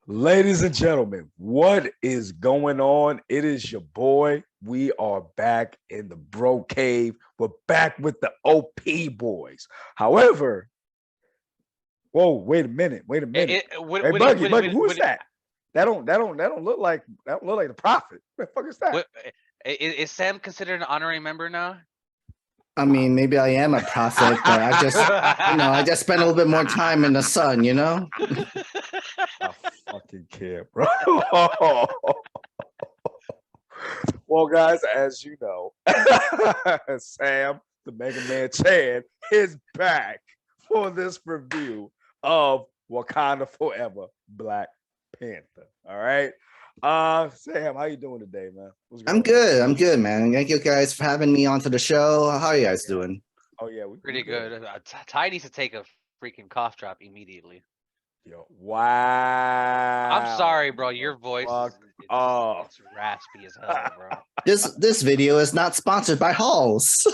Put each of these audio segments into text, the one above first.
Ladies and gentlemen, what is going on? It is your boy. We are back in the bro cave. We're back with the OP boys. However, whoa, wait a minute. Hey, Buggy, who is that? That don't look like the prophet. What the fuck is that? Is Sam considered an honorary member now? I mean, maybe I am a prophet, but I just spent a little bit more time in the sun, I fucking care, bro. Well, guys, as you know, Sam, the Mega Man Chan, is back for this review of Wakanda Forever, Black Panther. All right. Sam, how you doing today, man? What's going I'm on? good. I'm good, man. Thank you guys for having me onto the show. How are you guys doing? Oh yeah, we Pretty good. Ty needs to take a freaking cough drop immediately. Yo, wow. I'm sorry, bro. Your voice is it's raspy as hell, bro. This video is not sponsored by Halls.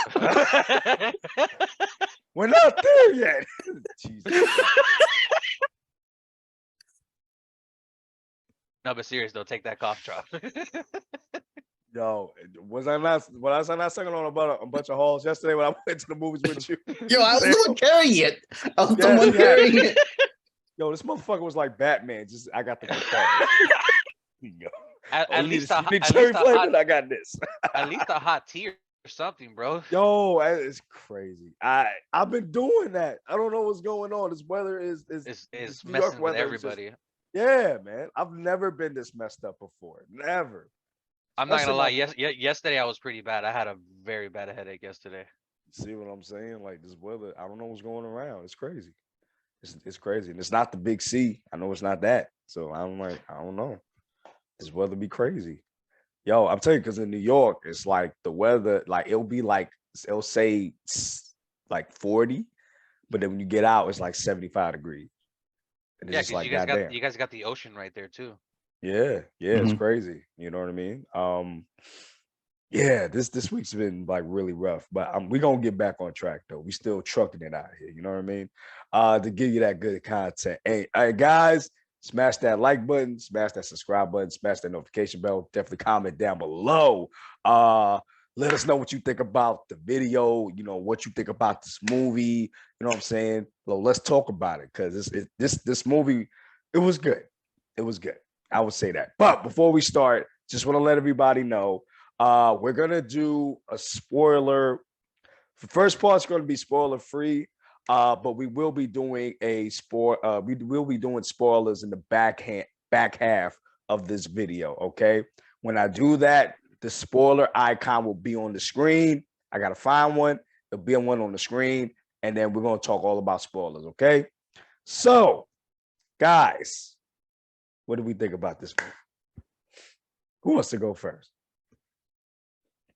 We're not there yet. Jesus. No, but serious though, take that cough drop. Yo, was I not singing on about a bunch of halls yesterday when I went to the movies with you? Yo, I was the one carrying it. I was the one carrying it. Yo, this motherfucker was like Batman. Just I got the Yo. At least I got this. At least a hot tea or something, bro. Yo, it's crazy. I've been doing that. I don't know what's going on. This weather is messing with everybody. Yeah, man. I've never been this messed up before. Never. I'm not gonna lie. Yesterday I was pretty bad. I had a very bad headache yesterday. See what I'm saying? Like this weather, I don't know what's going around. It's crazy. It's crazy, and it's not the big C. I know it's not that. So I'm like, I don't know. This weather be crazy. Yo, I'm telling you, because in New York, it's like the weather, like it'll say like 40, but then when you get out, it's like 75 degrees. And yeah, because like, you guys got the ocean right there too. Yeah, it's crazy. You know what I mean? Yeah, this week's been like really rough, but we're gonna get back on track though. We still trucking it out here, you know what I mean? To give you that good content. Hey, guys, smash that like button, smash that subscribe button, smash that notification bell. Definitely comment down below. Let us know what you think about the video, what you think about this movie, you know what I'm saying? Well, let's talk about it because this movie, it was good. It was good. I would say that. But before we start, just want to let everybody know, we're gonna do a spoiler. The first part's gonna be spoiler free, but we will be doing we will be doing spoilers in the back half of this video. Okay, when I do that, the spoiler icon will be on the screen. I gotta find one. There'll be one on the screen, and then we're gonna talk all about spoilers. Okay, so guys, what do we think about this movie? Who wants to go first?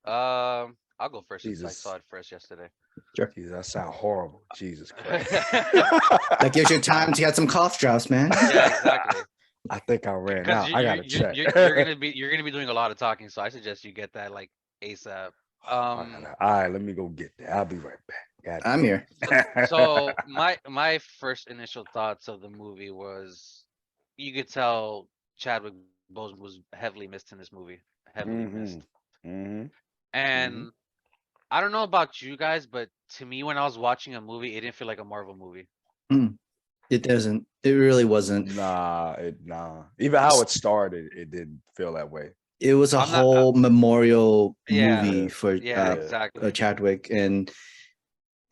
I'll go first since I saw it first yesterday. Sure. Jesus, that sounds horrible. Jesus Christ. That gives you time to get some cough drops, man. Yeah, exactly. I think I ran out. I gotta check. You're gonna be doing a lot of talking, so I suggest you get that like ASAP. All right, let me go get that. I'll be right back. I'm here. So my first initial thoughts of the movie was, you could tell Chadwick Boseman was heavily missed in this movie. Heavily missed. And I don't know about you guys, but to me, when I was watching a movie, it didn't feel like a Marvel movie. It doesn't. It really wasn't. Nah. Even how it started, it didn't feel that way. It was a whole memorial movie for exactly. Chadwick, and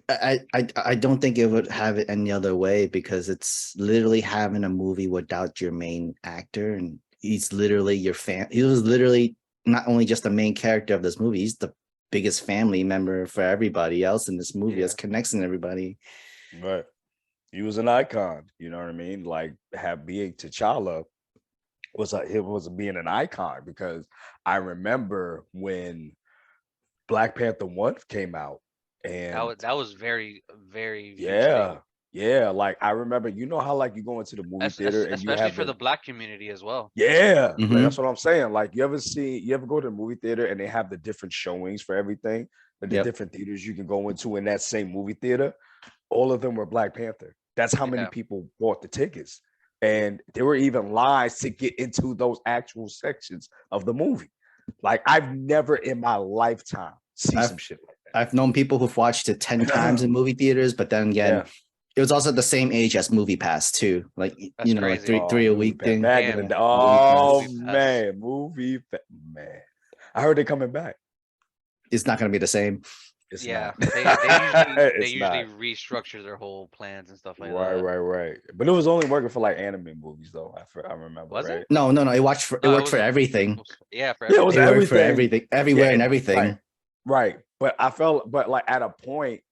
I don't think it would have it any other way, because it's literally having a movie without your main actor, and he's literally your fan. He was literally not only just the main character of this movie, he's the biggest family member for everybody else in this movie. That's connecting everybody. Right. He was an icon, you know what I mean? Like, being T'Challa was being an icon, because I remember when Black Panther 1 came out, and that was very, very yeah. Like, I remember, you know how like you go into the movie theater, and especially for the Black community as well. Yeah, like, that's what I'm saying. Like, you ever go to the movie theater and they have the different showings for everything, the different theaters you can go into in that same movie theater. All of them were Black Panther. That's how many people bought the tickets. and there were even lines to get into those actual sections of the movie. Like I've never in my lifetime seen some shit like I've known people who've watched it 10 times in movie theaters, but then again, Yeah. it was also the same age as Movie Pass too. Like That's you know, like crazy. three a Movie week Pass. thing. Back in Damn. the day. Movie Oh Movie Pass. man, man. I heard they're coming back. It's not gonna be the same. It's Yeah, not. they usually It's not. restructure their whole plans and stuff like Right, that. right. But it was only working for like anime movies though. I remember, Was right? it? No. It worked for No, everything. Yeah, for Yeah, it was It everything. worked for everything. everything, everywhere Yeah, and right, everything. right. But I felt, but like at a point,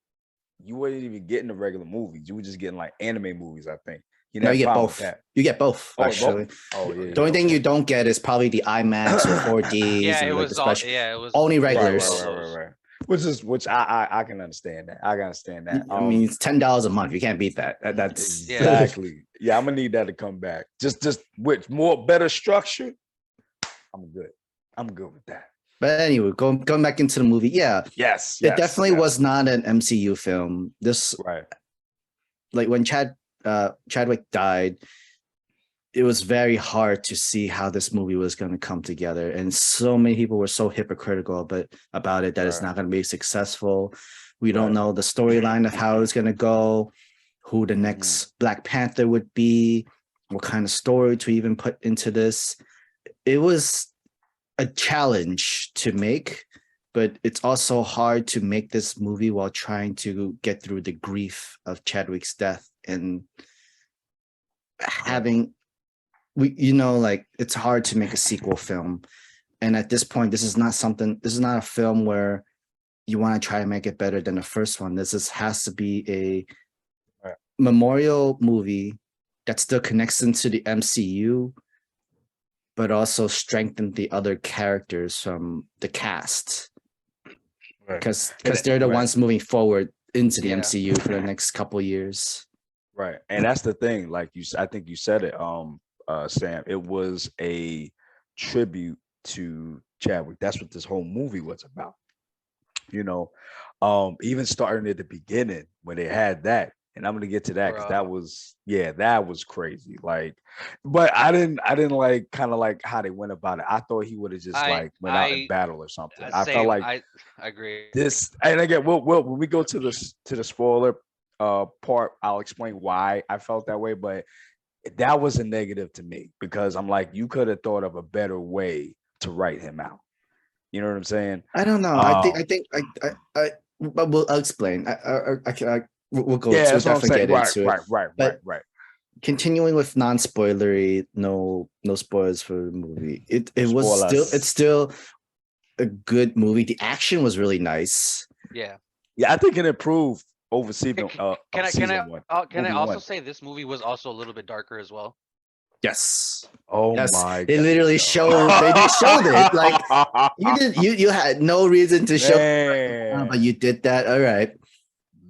you wasn't even getting the regular movies. You were just getting like anime movies. I think you No, never you get found with both. that. You get both Oh, actually. Oh yeah. The only thing Okay. you don't get is probably the IMAX or 4Ds Yeah, it or like the was all. special. Yeah, it was. Only it was Right, regulars. all those. right. Which I can understand that. I can understand that. I mean, it's $10 a month. You can't beat that. That's Yeah. Exactly. Yeah, I'm gonna need that to come back. Just with more better structure. I'm good. I'm good with that. But anyway, going back into the movie, yeah, Yes. it definitely was not an MCU film. This Right. like when Chadwick died, it was very hard to see how this movie was going to come together, and so many people were so hypocritical about it that it's Right. not going to be successful. We don't Right. know the storyline of how it's going to go, who the next Black Panther would be, what kind of story to even put into this. It was a challenge to make, but it's also hard to make this movie while trying to get through the grief of Chadwick's death and having like it's hard to make a sequel film. And at this point, this is not a film where you want to try to make it better than the first one. Has to be a Right. memorial movie that still connects into the MCU, but also strengthen the other characters from the cast. Right. Because they're the ones moving forward into the Yeah. MCU for the next couple years. Right. And that's the thing. Like I think you said it, Sam. It was a tribute to Chadwick. That's what this whole movie was about. You know, even starting at the beginning when they had that, and I'm gonna get to that because that was crazy. Like, but I didn't like kind of like how they went about it. I thought he would have just like went out in battle or something. I felt like I agree. this, and again, we'll when we go to the spoiler part, I'll explain why I felt that way. But that was a negative to me because I'm like, you could have thought of a better way to write him out. You know what I'm saying? I don't know. But I'll explain. We'll go. Yeah, to that's what I'm saying. get into it. Right. Continuing with non-spoilery, no spoilers for the movie. It's still a good movie. The action was really nice. Yeah. Yeah, I think it improved over season. Can I also one. say this movie was also a little bit darker as well? Yes. Oh yes. my! They literally showed. They just showed it. Like you had no reason to show, but you did that. All right.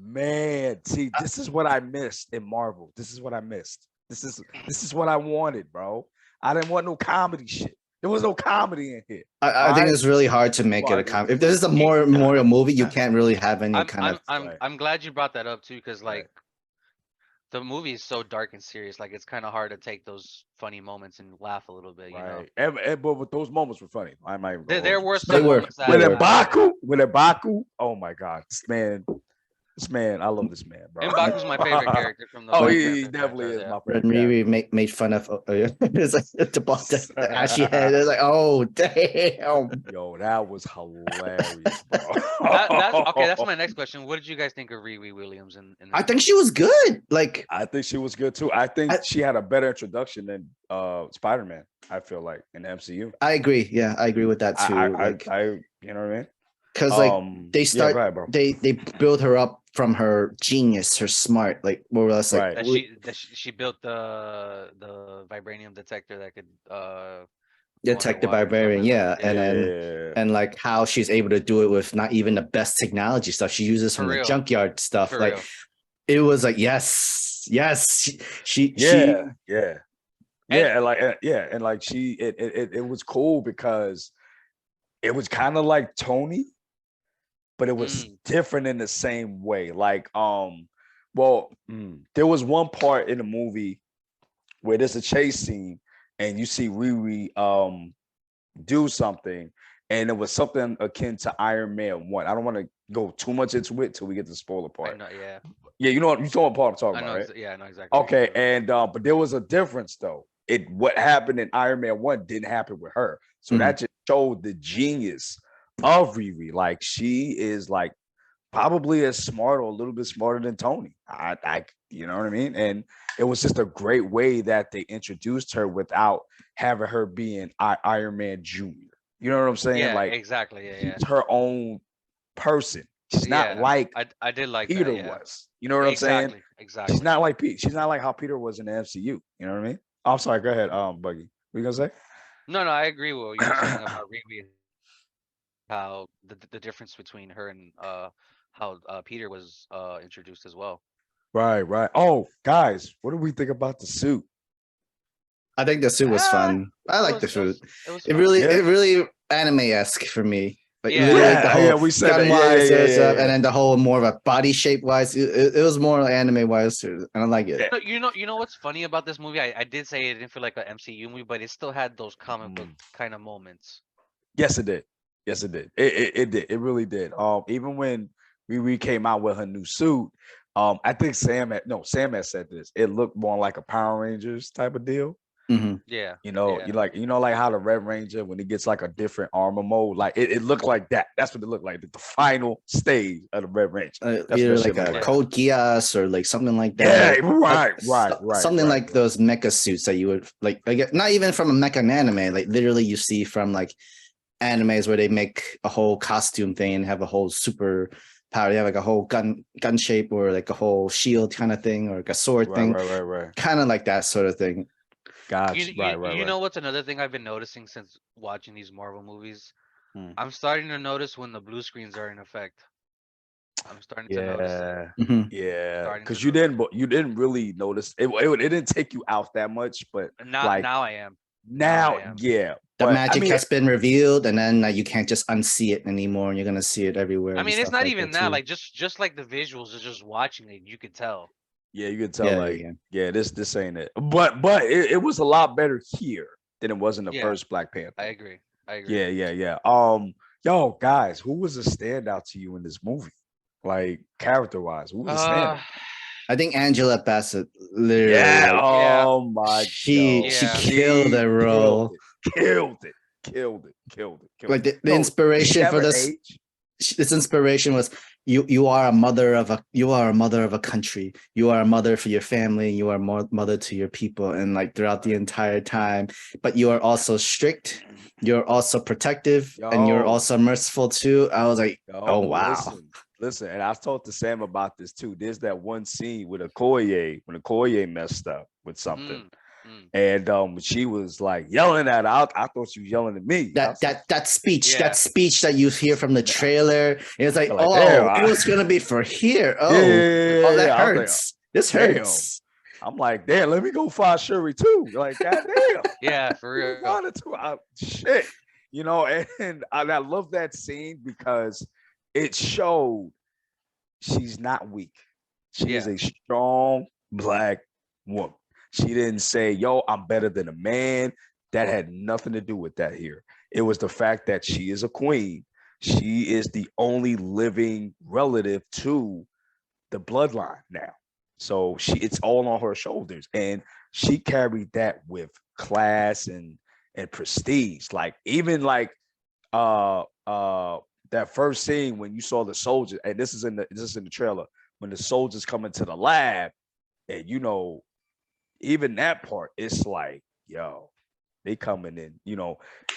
Man, see, this is what I missed in Marvel. This is what I missed. This is what I wanted, bro. I didn't want no comedy shit. There was no comedy in here. I think it's really hard to make it a comedy. If this is a more memorial movie, you can't really have any I'm glad you brought that up too, because like the movie is so dark and serious. Like it's kind of hard to take those funny moments and laugh a little bit. You know. But those moments were funny. I might. There were some moments that with M'Baku. Oh my god, this man, I love this man, bro. M'Baku's my favorite character from the. He definitely is my favorite. And Riri made fun of it's like the ashy head. It's like, oh damn. Yo, that was hilarious, bro. That's my next question. What did you guys think of Riri Williams? I think she was good. Like I think she was good too. I think she had a better introduction than Spider-Man. I feel like in the MCU. I agree. Yeah, I agree with that too. I you know what I mean? Because they build her up from her genius, her smart, like more or less, like she built the vibranium detector that could detect the vibranium, and like how she's able to do it with not even the best technology stuff she uses from the junkyard stuff. For like real. It was like yes, she and like it was cool because it was kind of like Tony, but it was different in the same way. Like, there was one part in the movie where there's a chase scene and you see Riri do something, and it was something akin to Iron Man 1. I don't want to go too much into it till we get to the spoiler I part. know, yeah. Yeah, you know what part I'm talking I about, know, right? yeah, I know exactly what you're Okay, talking about. and but there was a difference though. What happened in Iron Man 1 didn't happen with her. So Mhm. that just showed the genius of Riri. Like she is like probably as smart or a little bit smarter than Tony. You know what I mean? And it was just a great way that they introduced her without having her being Iron Man Jr. You know what I'm saying? Yeah, Like exactly. Yeah, yeah. she's her own person. She's not Yeah, like I did like that. Peter Yeah, was. You know what I'm saying? exactly, She's exactly. not like Pete. She's not like how Peter was in the MCU. You know what I mean? Oh, I'm sorry. Go ahead, Buggy. What you gonna say? No, no, I agree with what you were saying about Riri, how the difference between her and how Peter was introduced as well. Right, right. Oh, guys, what do we think about the suit? I think the suit was Ah, fun. I like the it suit. was it was It fun. really, Yeah, it really anime-esque for me. Like Yeah, literally the yeah, yeah. whole We said gun that. Yeah, yeah, wise yeah, and yeah, stuff, and yeah. then the whole more of a body shape wise. It was more like anime wise, and I like it. Yeah. You know what's funny about this movie? I did say it didn't feel like an MCU movie, but it still had those comic book Mm. kind of moments. Yes, it did. Yes, it did. It did. It really did. Even when Riri came out with her new suit, I think Sam had said this. It looked more like a Power Rangers type of deal. Hmm. Yeah, You know, yeah. like how the Red Ranger when he gets like a different armor mode, like it looked like that. That's what it looked like. The final stage of the Red Ranger. That's what Either that shit like looked a like. Yeah. code Geass or like something like Yeah, that. Like something right. like those mecha suits that you would like not even from a mecha anime, like literally you see from like animes where they make a whole costume thing and have a whole super power. They have like a whole gun shape or like a whole shield kind of thing or like a sword thing, Right. kind of like that sort of thing. Gotcha. You Right. know what's another thing I've been noticing since watching these Marvel movies? Hmm. I'm starting to notice when the blue screens are in effect. I'm starting to notice it. Yeah. Mhm. Yeah, Starting to because notice it. you didn't really notice it didn't take you out that much, but like Now I am. Now I now, am. yeah. The But I magic mean, has been revealed, and then you can't just unsee it anymore, and you're gonna see it everywhere I and mean, it's stuff not like even that that. too. Like just like the visuals of just watching it, you could tell. yeah, you can tell Yeah, like, yeah, yeah, this ain't it. But it was a lot better here than it was in the Yeah, first Black I Panther. agree. I agree. Yeah. Yo, guys, who was a standout to you in this movie? Like character wise, who was a Uh, standout? I think Angela Bassett literally Yeah. like yeah, Oh my she yo, she yeah. killed she the killed role. it. Killed it. Killed it. Like the Yo, did she inspiration have for an age? this inspiration was you are a mother of a country, you are a mother for your family, you are a mother to your people, and like throughout the entire time, but you are also strict, you're also protective, and you're Yo, also merciful too. I was like, oh yo, wow. listen. And I talked to Sam about this too. There's that one scene with Okoye when Okoye messed up with something. Mm, mm. And she was like yelling at her. I thought she was yelling at me. I that was like, that that speech that Yeah, speech that you hear from the trailer, it's like, I'm like, damn. oh, it was gonna be for here. Oh, oh, that Yeah. I was like, hurts, this damn. hurts. I'm like, damn, let me go find Shuri too. Like, goddamn. yeah, for You real. find it too. Shit. You know, and I love that scene because it showed she's not weak. She is Yeah, a strong Black woman. She didn't say, yo, I'm better than a man. That had nothing to do with that here. It was the fact that she is a queen. She is the only living relative to the bloodline now. So it's all on her shoulders. And she carried that with class and prestige. Like even like uh uh that first scene when you saw the soldiers, and this is in the trailer, when the soldiers come into the lab, and even that part, it's like, yo, they coming in,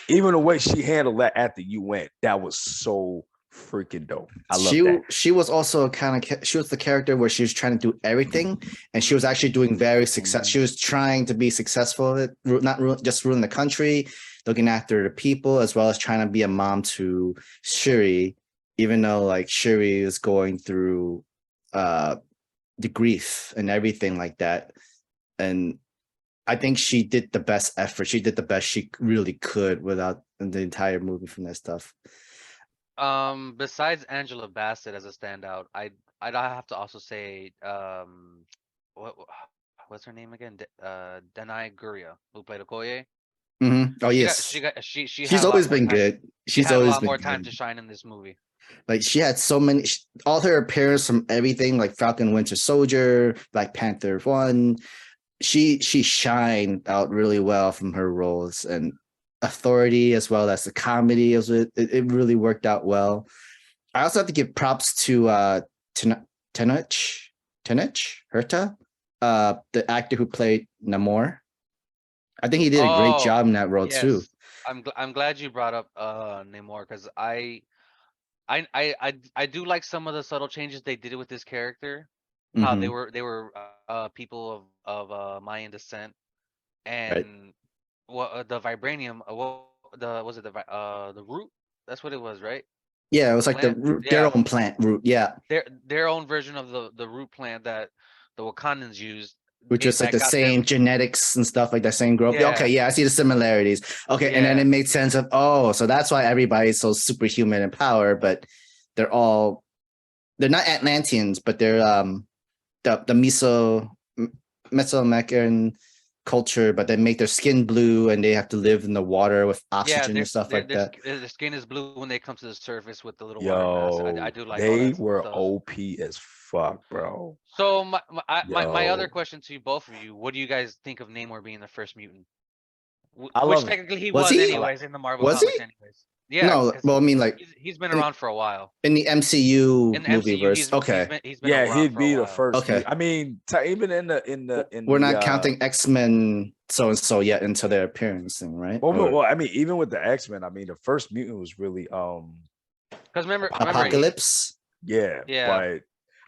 even the way she handled that at the UN, that was so freaking dope. I love she that. she was also she was the character where she was trying to do everything, and she was mm, actually doing very success. She Mhm. was trying to be successful at it, not just ruling the country, looking after the people, as well as trying to be a mom to Shuri, even though like Shuri is going through uh the grief and everything like that. And I think she did the best effort. She did the best she really could without the entire movie from that stuff. besides Angela Bassett as a standout, I'd have to also say what what's her name again? Danai Gurria, who played Okoye. Oh She yes, she had she's a lot always more been time. good. She She's had a always lot been more time good. to shine in this movie. Like she had so many, all her appearance from everything, like Falcon Winter Soldier, Black Panther 1. She shined out really well from her roles, and Authority as well as the comedy. It really worked out well. I also have to give props to Tenoch Herta, the actor who played Namor. I think he did a great Oh, job in that role too. yes. I'm glad you brought up Namor, because I do like some of the subtle changes they did with this character. How Hmm. they were people of Mayan descent, Right. and what the vibranium, what the was it the root? That's what it was, right? Yeah, it was The like the plant. root, their Yeah, own plant root. Yeah, their own version of the root plant that the Wakandans used. which is like That the got same them. genetics and stuff, like the same growth. Yeah, okay, Yeah, yeah, I see the similarities. Okay, and then yeah, it made sense of, oh, so that's why everybody's so superhuman in power, but they're all they're not Atlanteans, but they're the Mesoamerican culture, but they make their skin blue and they have to live in the water with yeah. oxygen and stuff like that. Their skin is blue when they come to the surface with the little water mass. I Yo, do like all they that were stuff. OP as fuck, bro. So my other Yo, question to you, both of you, what do you guys think of Namor being the first mutant? I Which love it. technically he Was was he? I like. anyways in the Marvel Was he? comics anyways. Yeah, No, because well, I mean, like he's been in, around for a while. in the MCU In the movie MCU, verse. Okay, he's been Yeah, around he'd for a be the while. first. okay. I mean, even in We're the not counting X-Men so and so yet into their appearance thing, right? Or well, I mean, even with the X-Men, I mean, the first mutant was really Because remember Apocalypse. Apocalypse? Yeah, yeah, but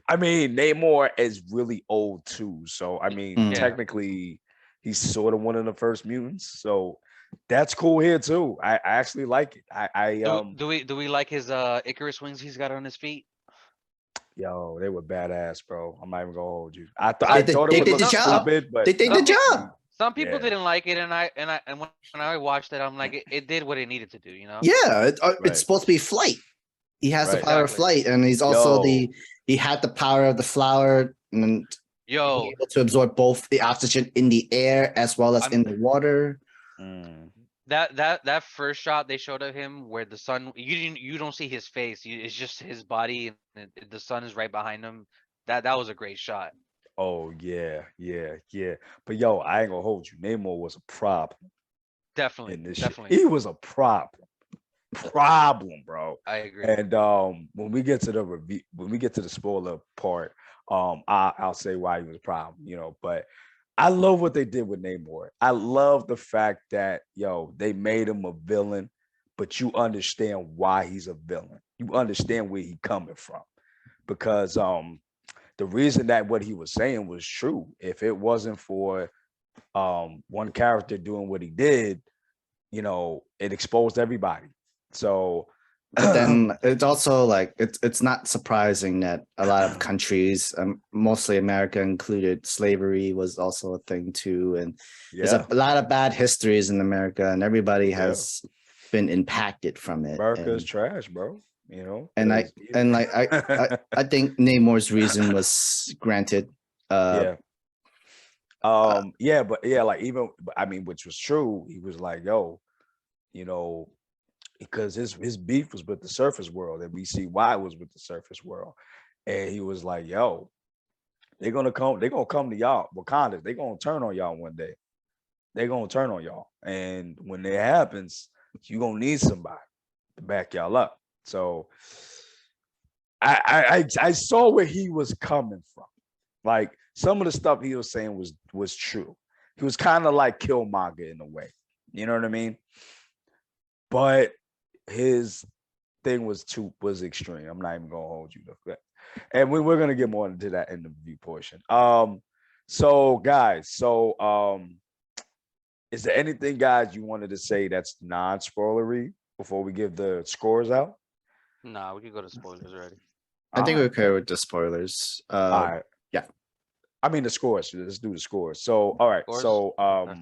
I mean, Namor is really old too. So I mean, Mm. yeah. technically, he's sort of one of the first mutants. So that's cool here too. I actually like it. Do we like his Icarus wings he's got on his feet? Yo, they were badass, bro. I'm not even gonna hold you. Some They I did, thought it they would did the look job. stupid, but They did the some people job. some people yeah, didn't like it, and when I watched it, I'm like, it did what it needed to do, you know? Yeah, it's right, supposed to be flight. He has the right. power of Exactly. flight, and he's also Yo, he had the power of the flower and being Yo, able to absorb both the oxygen in the air as well as I'm in the water. mm, that first shot they showed of him where the sun, you don't see his face, it's just his body, and the sun is right behind him. That was a great shot. oh yeah. But yo, I ain't gonna hold you. Namor was a problem Definitely, in this shit. definitely. He was a problem, bro. I agree. And when we get to the review, when we get to the spoiler part, I'll say why he was a problem, you know. But I love what they did with Namor. I love the fact that they made him a villain, but you understand why he's a villain. You understand where he coming from, because the reason that what he was saying was true. If it wasn't for one character doing what he did, it exposed everybody. So But then it's also like it's not surprising that a lot of countries, mostly America included, slavery was also a thing too, and there's yeah, a lot of bad histories in America, and everybody yeah. has been impacted from it. America is trash, bro. You know, And I 'cause and like I think Namor's reason was granted. yeah. Uh, Yeah, but yeah, like I mean, which was true. He was like, yo, you know, because his beef was with the surface world, and we see why it was with the surface world. And he was like, yo, they're gonna come to y'all, Wakanda, they're gonna turn on y'all one day. They're gonna turn on y'all. And when that happens, you're gonna need somebody to back y'all up. So I saw where he was coming from. Like some of the stuff he was saying was true. He was kind of like Killmonger in a way. You know what I mean? But his thing was extreme. I'm not even gonna hold you to that. And we're gonna get more into that in the review portion. So guys, is there anything, guys, you wanted to say that's non-spoilery before we give the scores out? Nah, we could go to spoilers already. I think we're All okay with the spoilers. right. Yeah. I mean the scores. Let's do the scores. So all right. Scores? So Okay.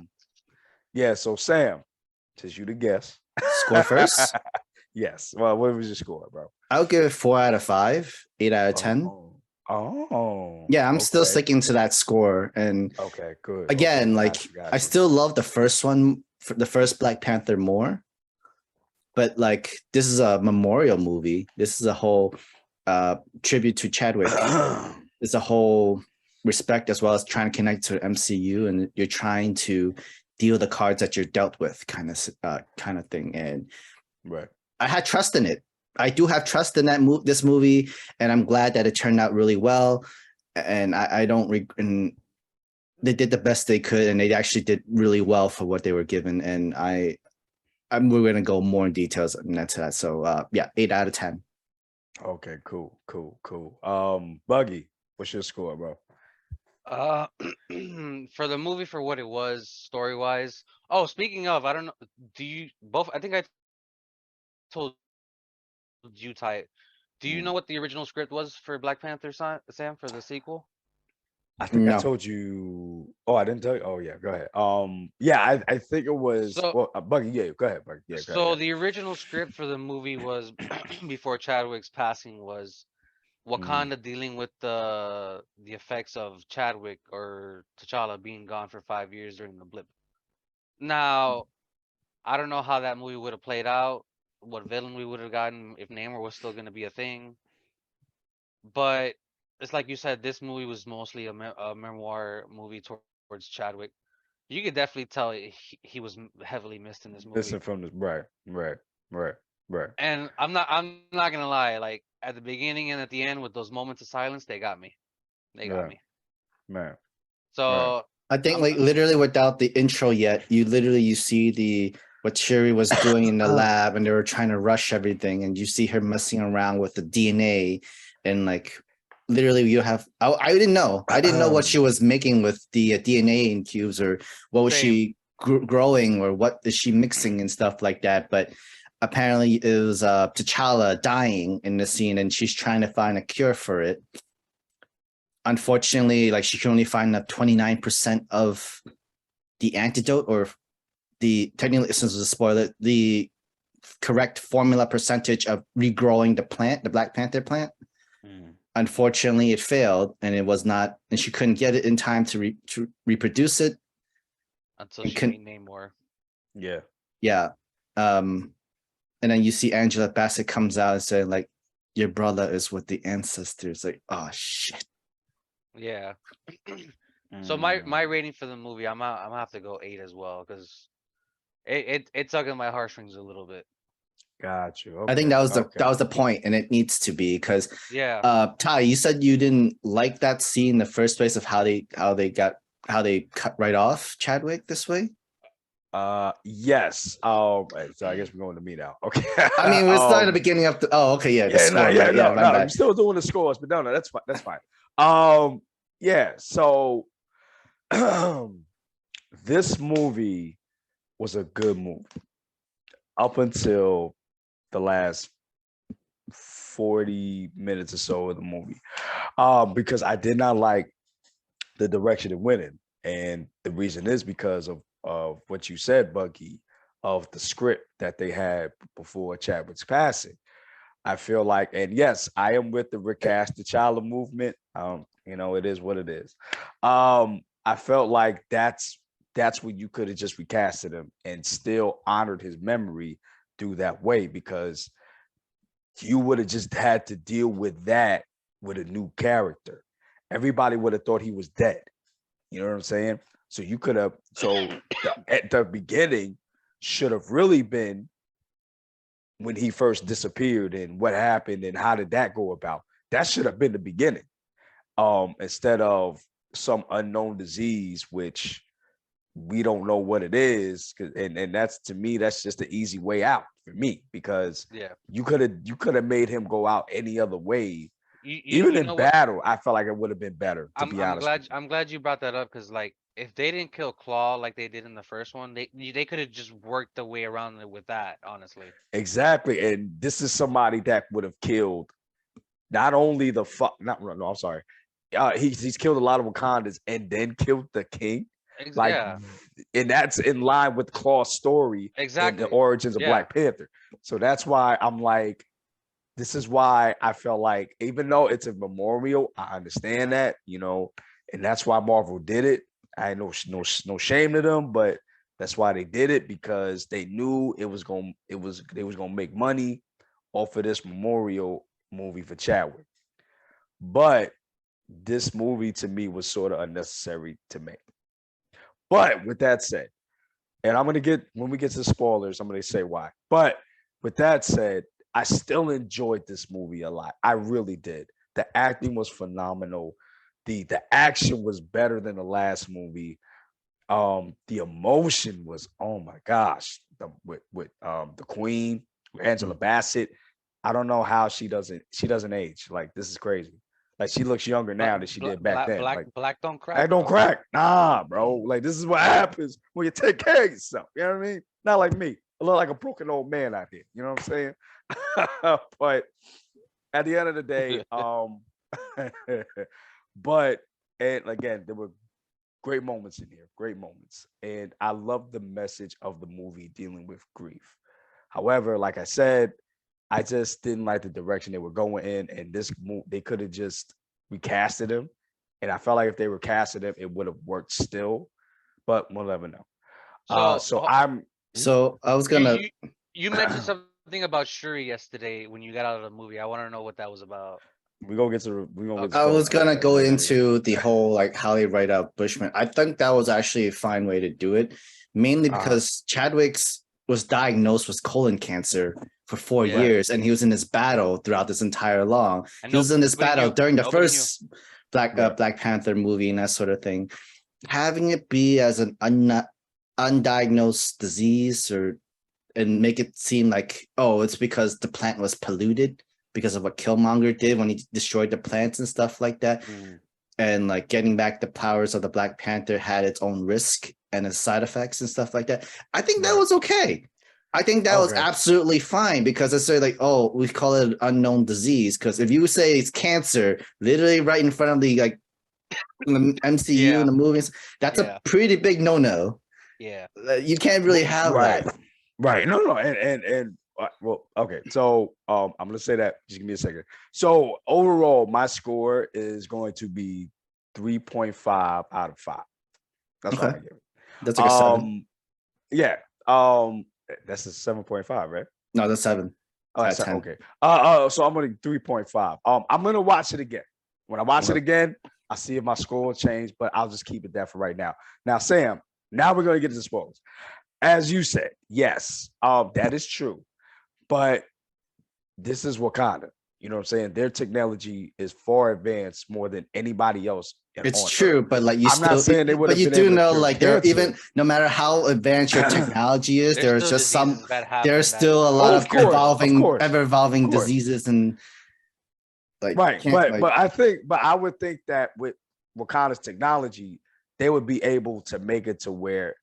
yeah. So Sam, since you the guest, Score first. yes. Well, what was your score, bro? I'll give it 4 out of 5, 8 out of 10. Oh, Oh, Yeah, I'm still okay. sticking to that score. And Okay, good. Okay, again, like got you, I got you. still love the first one, the first Black Panther more. But like this is a memorial movie. This is a whole tribute to Chadwick. It's a whole respect as well as trying to connect to MCU, and you're trying to deal the cards that you're dealt with, kind of thing. And Right. I had trust in it. I do have trust in this movie, and I'm glad that it turned out really well. And I don't and they did the best they could, and they actually did really well for what they were given. And we're gonna go more in details into that. So yeah, 8 out of 10. Okay, cool, cool, cool. Buggy, what's your score, bro? Uh, for the movie for what it was, story wise. Oh, speaking of, I don't know. Do you both? I think I told you, Ty. Do you know Mm. what the original script was for Black Panther, Sam, for the sequel? I think I No, told you. Oh, I didn't tell you. Oh, yeah, go ahead. Yeah, I think it was. So, Well, Buggy, yeah, go ahead, Buggy. Yeah, go ahead, go so the original script for the movie was before Chadwick's passing was ahead. Wakanda dealing with the effects of Chadwick or T'Challa being gone for 5 years during the blip. Now, I don't know how that movie would have played out, what villain we would have gotten if Namor was still going to be a thing. But it's like you said, this movie was mostly a memoir movie towards Chadwick. You could definitely tell he was heavily missed in this Listen movie. from this, right, right, right, right. And I'm not gonna lie, like at the beginning and at the end with those moments of silence, they got me. They got Right, me. right, right. So I think I'm like literally without the intro yet, you see the what Sherry was doing in the lab, and they were trying to rush everything, and you see her messing around with the DNA, and like literally you have I didn't know what she was making with the DNA in cubes, or what was same. she growing, or what is she mixing and stuff like that. But apparently it was T'Challa dying in the scene, and she's trying to find a cure for it. Unfortunately, like she can only find 29% of the antidote, or the technically, this is a spoiler, the correct formula percentage of regrowing the plant, the Black Panther plant. Mm. Unfortunately, it failed, and it was not, and she couldn't get it in time to reproduce it. Until And she made Namor. Yeah. yeah, and then you see Angela Bassett comes out and saying like, "Your brother is with the ancestors." Like, oh shit. Yeah. So my Mm. rating for the movie, I'm gonna have to go 8 as well because it tugged at my heartstrings a little bit. Got you. I think Okay. that Okay. was the point, and it needs to be, because Yeah. Ty, you said you didn't like that scene in the first place of how they cut right off Chadwick this way. Yes. Right, so I guess we're going to me now. Okay. I mean, it's not the beginning of the. Oh, okay, yeah, the Yeah, no, score, yeah, right? Yeah, no, my no. We're bad. still doing the scores, but no, that's fine. That's fine. Yeah. So this movie was a good movie up until the last 40 minutes or so of the movie. Because I did not like the direction it went in. And the reason is because of what you said, Bucky, of the script that they had before Chadwick's passing. I feel like, and yes, I am with the recast the child movement. It is what it is. I felt like that's what you could have just recasted him and still honored his memory through that way, because you would have just had to deal with that with a new character. Everybody would have thought he was dead. You know what I'm saying? So you could have, at the beginning should have really been when he first disappeared and what happened and how did that go about. That should have been the beginning. Instead of some unknown disease, which we don't know what it is. And that's, to me, that's just the easy way out for me, because Yeah. you could have made him go out any other way. You Even you in know what? battle, I felt like it would have been better, to I'm be I'm honest with glad I'm glad you brought that up because like if they didn't kill Claw like they did in the first one, they could have just worked the way around it with that, honestly. you. Exactly. And this is somebody that would have killed not only the fuck, not no, I'm sorry. He's killed a lot of Wakandans and then killed the king. Like, Yeah, and that's in line with Claw's story and the exactly. origins of Yeah. Black Panther. So that's why I'm like, this is why I felt like, even though it's a memorial, I understand that, and that's why Marvel did it. I had no shame to them, but that's why they did it, because they knew they was gonna make money off of this memorial movie for Chadwick. But this movie to me was sort of unnecessary to make. But with that said, and when we get to the spoilers, I'm gonna say why. But with that said, I still enjoyed this movie a lot. I really did. The acting was phenomenal. The action was better than the last movie. The emotion was, oh my gosh, with the Queen, Angela Bassett. I don't know how she doesn't age. Like, this is crazy. Like, she looks younger now than she did back then. Like, black don't crack. I don't crack. Nah, bro. Like, this is what happens when you take care of yourself. You know what I mean? Not like me. I look like a broken old man out here. You know what I'm saying? But at the end of the day, but and again, there were great moments in here, great moments. And I love the message of the movie dealing with grief. However, like I said, I just didn't like the direction they were going in. And this movie, they could have just recasted him. And I felt like if they were casted him, it would have worked still. But we'll never know. So I was gonna. You mentioned something about Shuri yesterday when you got out of the movie. I want to know what that was about. We're gonna get to. I was gonna go into the whole like how they write out Bushman. I think that was actually a fine way to do it, mainly because Chadwick's was diagnosed with colon cancer for 4 years, and he was in this battle throughout this entire long. He was in this battle during the first Black Panther movie and that sort of thing. Having it be as an undiagnosed disease and make it seem like, oh, it's because the plant was polluted because of what Killmonger did when he destroyed the plants and stuff like that. And like getting back the powers of the Black Panther had its own risk and its side effects and stuff like that. I think that was okay. I think that was absolutely fine, because it's like, oh, we call it an unknown disease. Because if you say it's cancer, literally right in front of the like the MCU and the movies, that's a pretty big no-no. Yeah, you can't really have that. Right. No. And well, okay. So I'm gonna say that. Just give me a second. So overall, my score is going to be 3.5 out of 5. That's what I give it. That's like a 7. Yeah. That's a 7.5, right? No, that's 7. Oh, that's 10. Okay. So I'm gonna 3.5. I'm gonna watch it again. When I watch it again, I'll see if my score will change, but I'll just keep it there for right now. Now, Sam, now we're gonna get to the spoilers. As you said, yes, that is true. But this is Wakanda. You know what I'm saying? Their technology is far advanced more than anybody else. It's true, Earth. but like you I'm still, not saying they would. But you do know, like there even no matter how advanced your technology is, there's just some. There's still a lot of ever evolving diseases and like right. But I would think that with Wakanda's technology, they would be able to make it to where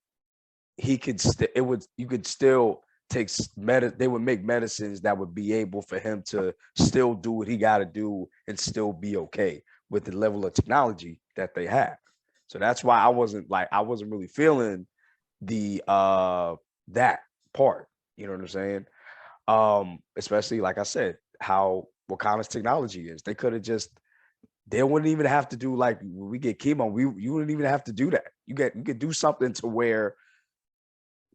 he could. You could still take they would make medicines that would be able for him to still do what he got to do and still be okay with the level of technology that they have. So that's why I wasn't really feeling the that part. You know what I'm saying? Especially like I said, how Wakanda's technology is. They could have they wouldn't even have to do like when we get chemo. You wouldn't even have to do that. You could do something to where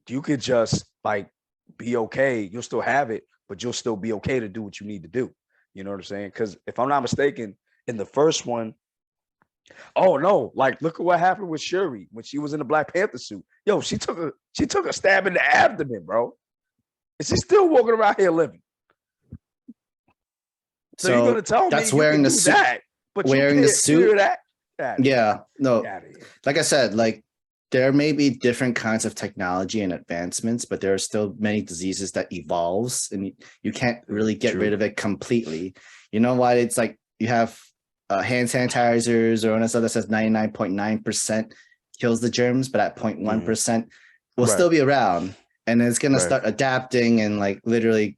you could just like be okay. You'll still have it, but you'll still be okay to do what you need to do. You know what I'm saying? Because if I'm not mistaken, in the first one, oh no, like look at what happened with Shuri when she was in the Black Panther suit. Yo, she took a stab in the abdomen, bro. And she's still walking around here living. So you're gonna tell that's me wearing you can the do suit, that, but wearing you the can't suit. clear that? Yeah, no. Like I said, like there may be different kinds of technology and advancements, but there are still many diseases that evolves, and you can't really get rid of it completely. You know why? It's like you have hand sanitizers or stuff that says 99.9% kills the germs, but at 0.1% will still be around, and it's gonna start adapting and like literally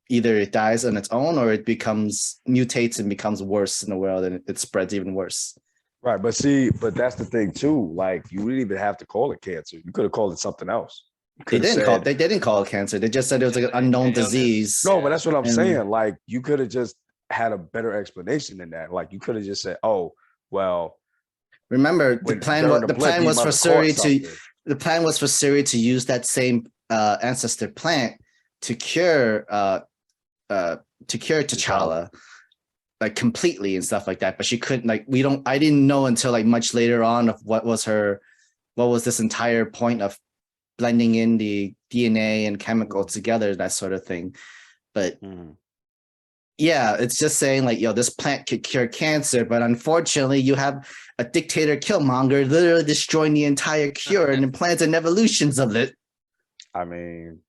either it dies on its own or it mutates and becomes worse in the world, and it spreads even worse. Right, but that's the thing too. Like you didn't even have to call it cancer. You could have called it something else. They could have didn't call said they didn't call it cancer. They just said it was like an unknown Illness. disease. no, but that's what I'm And- saying. Like you could have just had a better explanation than that. Like you could have just said, "Oh, well, Remember, when during the blip, plan he was for must have caught Suri to something." the plan was for Suri to use that same ancestor plant to cure T'Challa like completely and stuff like that. But she couldn't like I didn't know until like much later on of what was this entire point of blending in the DNA and chemical together, that sort of thing. But yeah, it's just saying like, yo, this plant could cure cancer, but unfortunately you have a dictator Killmonger literally destroying the entire cure and the plants and evolutions of it. I mean,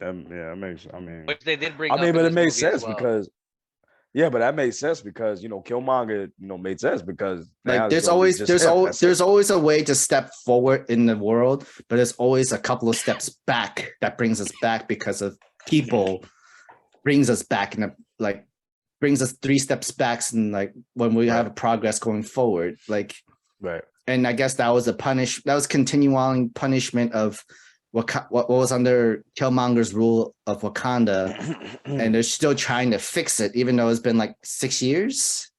yeah, it makes. I mean, Which they did bring. I up mean, in but it this made movie as sense well. because, yeah, but that made sense because Killmonger, made sense because now Like it's gonna be just him. That's there's it. always a way to step forward in the world, but there's always a couple of steps back that brings us back because of people brings us back and like brings us 3 steps back and like when we have a progress going forward. Like Right. and I guess that was continuing punishment of what was under Killmonger's rule of Wakanda, and they're still trying to fix it, even though it's been like 6 years.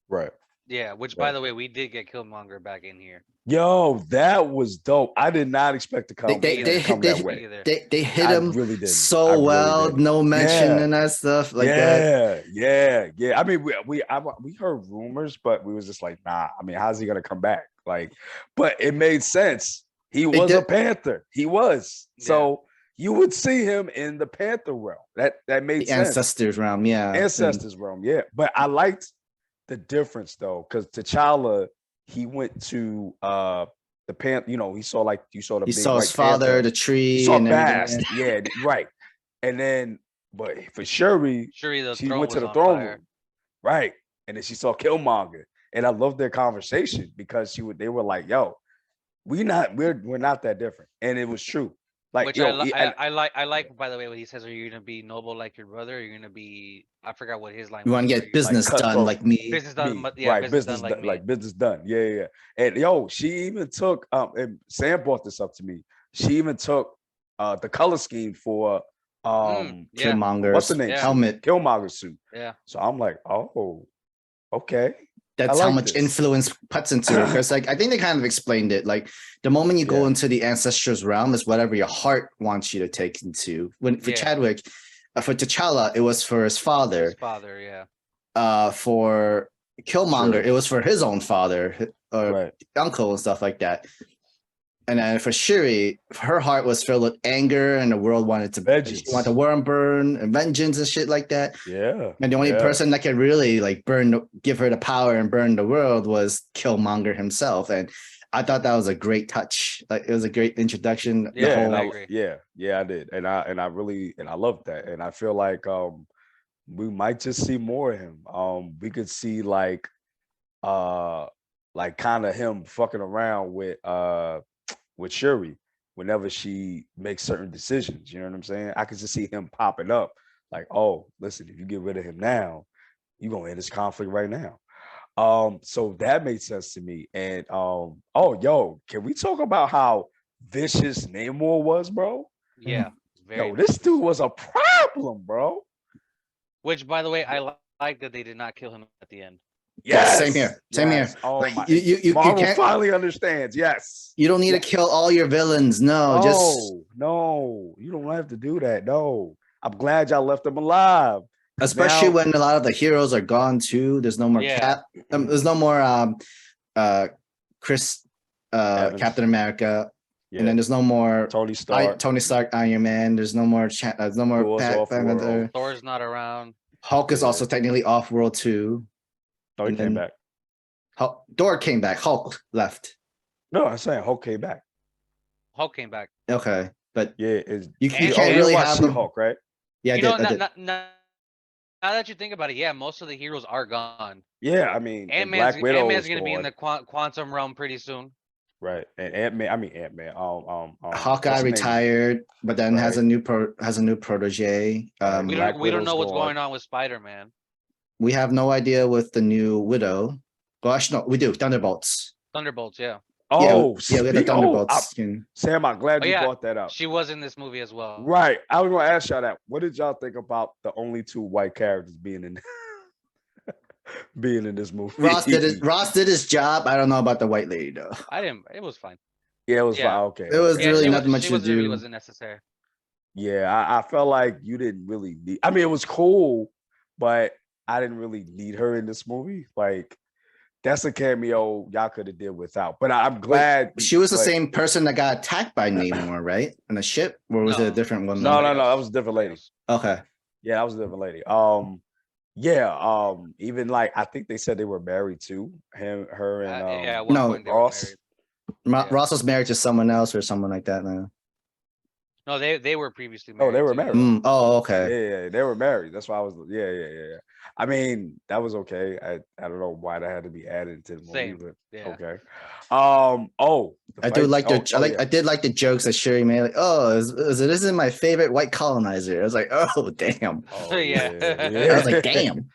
Right. Yeah, which by the way, we did get Killmonger back in here. Yo, that was dope. I did not expect to come, They come that way. They hit I him really didn't. I so really well, didn't. no mention Yeah. and that stuff like that. Yeah. I mean, we heard rumors, but we was just like, nah. I mean, how's he gonna come back? Like, but it made sense. He was a Panther. He was. So you would see him in the Panther realm. That made The sense. Ancestors realm, yeah. Ancestors realm, yeah. But I liked the difference though, because T'Challa, he went to the Panther. He saw the He big saw white his father, Panther. the tree, He saw and Bast. everything. Yeah, right. And then, but for Shuri, the she throne went to was the on throne fire. room, right? And then she saw Killmonger, and I loved their conversation because they were like, "Yo, we're not that different," and it was true. Like, Which yo, I like. By the way, what he says: "Are you gonna be noble like your brother? Or are you gonna be?" I forgot what his line You was. want to get business done like me. Business done, me, but yeah, right? business done like me. Like business done. Yeah. And yo, she even took and Sam brought this up to me. She even took the color scheme for Killmonger's what's the name? helmet. Killmonger's suit. Yeah. So I'm like, oh, okay. That's like how much influence puts into it. Because like I think they kind of explained it. Like the moment you go into the ancestors realm is whatever your heart wants you to take into. For Chadwick, for T'Challa, it was for his father. His father, yeah. For Killmonger, it was for his own father or uncle and stuff like that. And then for Shuri, her heart was filled with anger, and the world wanted the world burn and vengeance and shit like that. Yeah. And the only person that could really like give her the power and burn the world was Killmonger himself. And I thought that was a great touch. Like it was a great introduction. Yeah, I agree. Yeah, I did, and I really loved that, and I feel like we might just see more of him. We could see like kind of him fucking around with Shuri whenever she makes certain decisions. You know what I'm saying? I could just see him popping up like, oh, listen, if you get rid of him now, you're gonna end this conflict right now. So that made sense to me. And can we talk about how vicious Namor was, bro? Yeah. This dude was a problem, bro. Which, by the way, I like that they did not kill him at the end. Yes, same here. Oh like, my! You Marvel finally understands. Yes, you don't need to kill all your villains. No, you don't have to do that. No, I'm glad y'all left them alive. Especially when a lot of the heroes are gone too. There's no more Cap. There's no more Chris Captain America. And then there's no more Tony Stark, Iron Man. There's no more Panther. Thor's not around. Hulk is also technically off world too. No, he came back. Thor came back. Hulk left. No, I'm saying Hulk came back. Hulk came back. Okay, but you can't really have them. Hulk, right? Yeah, now that you think about it, most of the heroes are gone. Yeah, I mean, Ant-Man's going to be in the quantum realm pretty soon. Right, and Ant-Man. Hawkeye retired, but then has a new protege. We don't know what's going on with Spider-Man. We have no idea with the new Widow. Well, actually, no, we do. Thunderbolts. Yeah. Oh, yeah, we had the Thunderbolts. Sam, I'm glad Oh, you yeah. brought that up. She was in this movie as well. Right. I was going to ask y'all that. What did y'all think about the only two white characters being in this movie? Ross did his job. I don't know about the white lady though. I didn't. It was fine. Yeah, it was Yeah. fine. Okay. There was okay. really not much She to wasn't really do. wasn't necessary. Yeah, I felt like you didn't really need. I mean, it was cool, but I didn't really need her in this movie. Like, that's a cameo y'all could have did without. But I'm glad She was the like, same person that got attacked by Namor, right? In a ship, or was it a different woman? No, that was a different lady. Okay. Yeah, that was a different lady. Even like I think they said they were married too. Her, and at one point they were Ross. married. Ross was married to someone else or someone like that now. No, they were previously married. Oh, they were too. married. Oh, okay. Yeah, they were married. That's why I was. Yeah. I mean, that was okay. I don't know why that had to be added to the movie, Same. but Yeah. okay. I did like the jokes that Sherry made. Like, this is my favorite white colonizer. I was like, oh damn. Oh, Yeah. I was like, damn.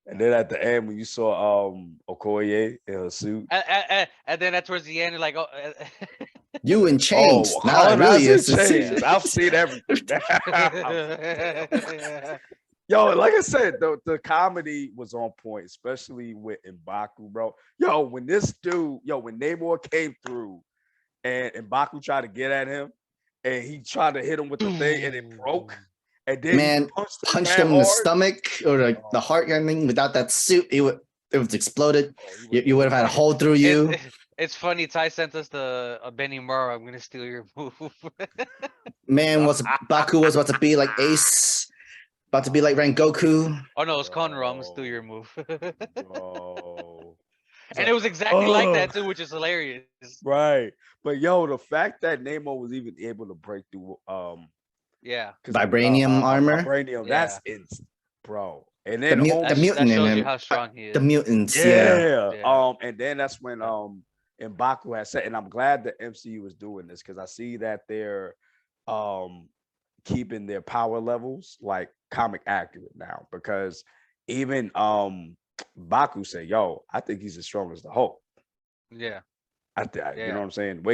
And then at the end, when you saw Okoye in her suit, and then towards the end, like, you in chains. Now it really is. Chains. I've seen everything. Yo, like I said, the comedy was on point, especially with M'Baku, bro. Yo, when Namor came through and M'Baku tried to get at him and he tried to hit him with the thing and it broke. And then punched him in the stomach or the heart. I mean, without that suit, it was exploded. You would have had a hole through you. It's funny. Ty sent us a Benny Murray. I'm gonna steal your move. Man, Baku was about to be like Ace, about to be like Rengoku. Oh no, it's Conroe. I'm gonna steal your move. Oh. And it was exactly like that too, which is hilarious. Right, but yo, the fact that Namor was even able to break through, vibranium armor. Vibranium, that's bro. And then the mutant in him. How strong he is. The mutants, and then that's when M'Baku had said, and I'm glad the MCU was doing this because I see that they're keeping their power levels like comic accurate now. Because even M'Baku said, "Yo, I think he's as strong as the Hulk." Yeah. You know what I'm saying?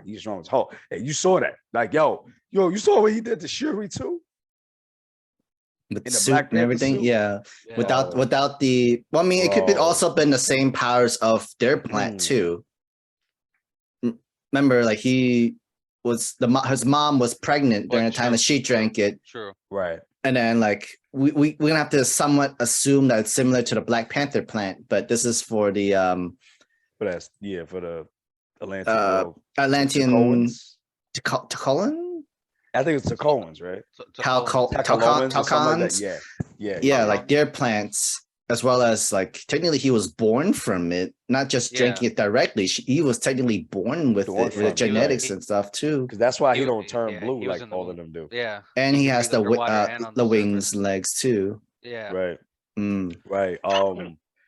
He's strong as Hulk. And you saw that. Like, yo, you saw what he did to Shuri too? With the suit and everything. Suit? Yeah. Without the it could be also been the same powers of their plant too. Remember, like he was his mom was pregnant during the time that she drank it. True. Right. And then like we're gonna have to somewhat assume that it's similar to the Black Panther plant, but this is for the for the Atlantean T'Challans? I think it's T'Challans, right? T'Challans? Yeah, like their plants, as well as like technically he was born from it, not just drinking it directly. He was technically born with it, with the genetics and stuff too. Because that's why he don't turn blue like all of them do. Yeah, and he has the wings, legs too. Yeah, right. Right.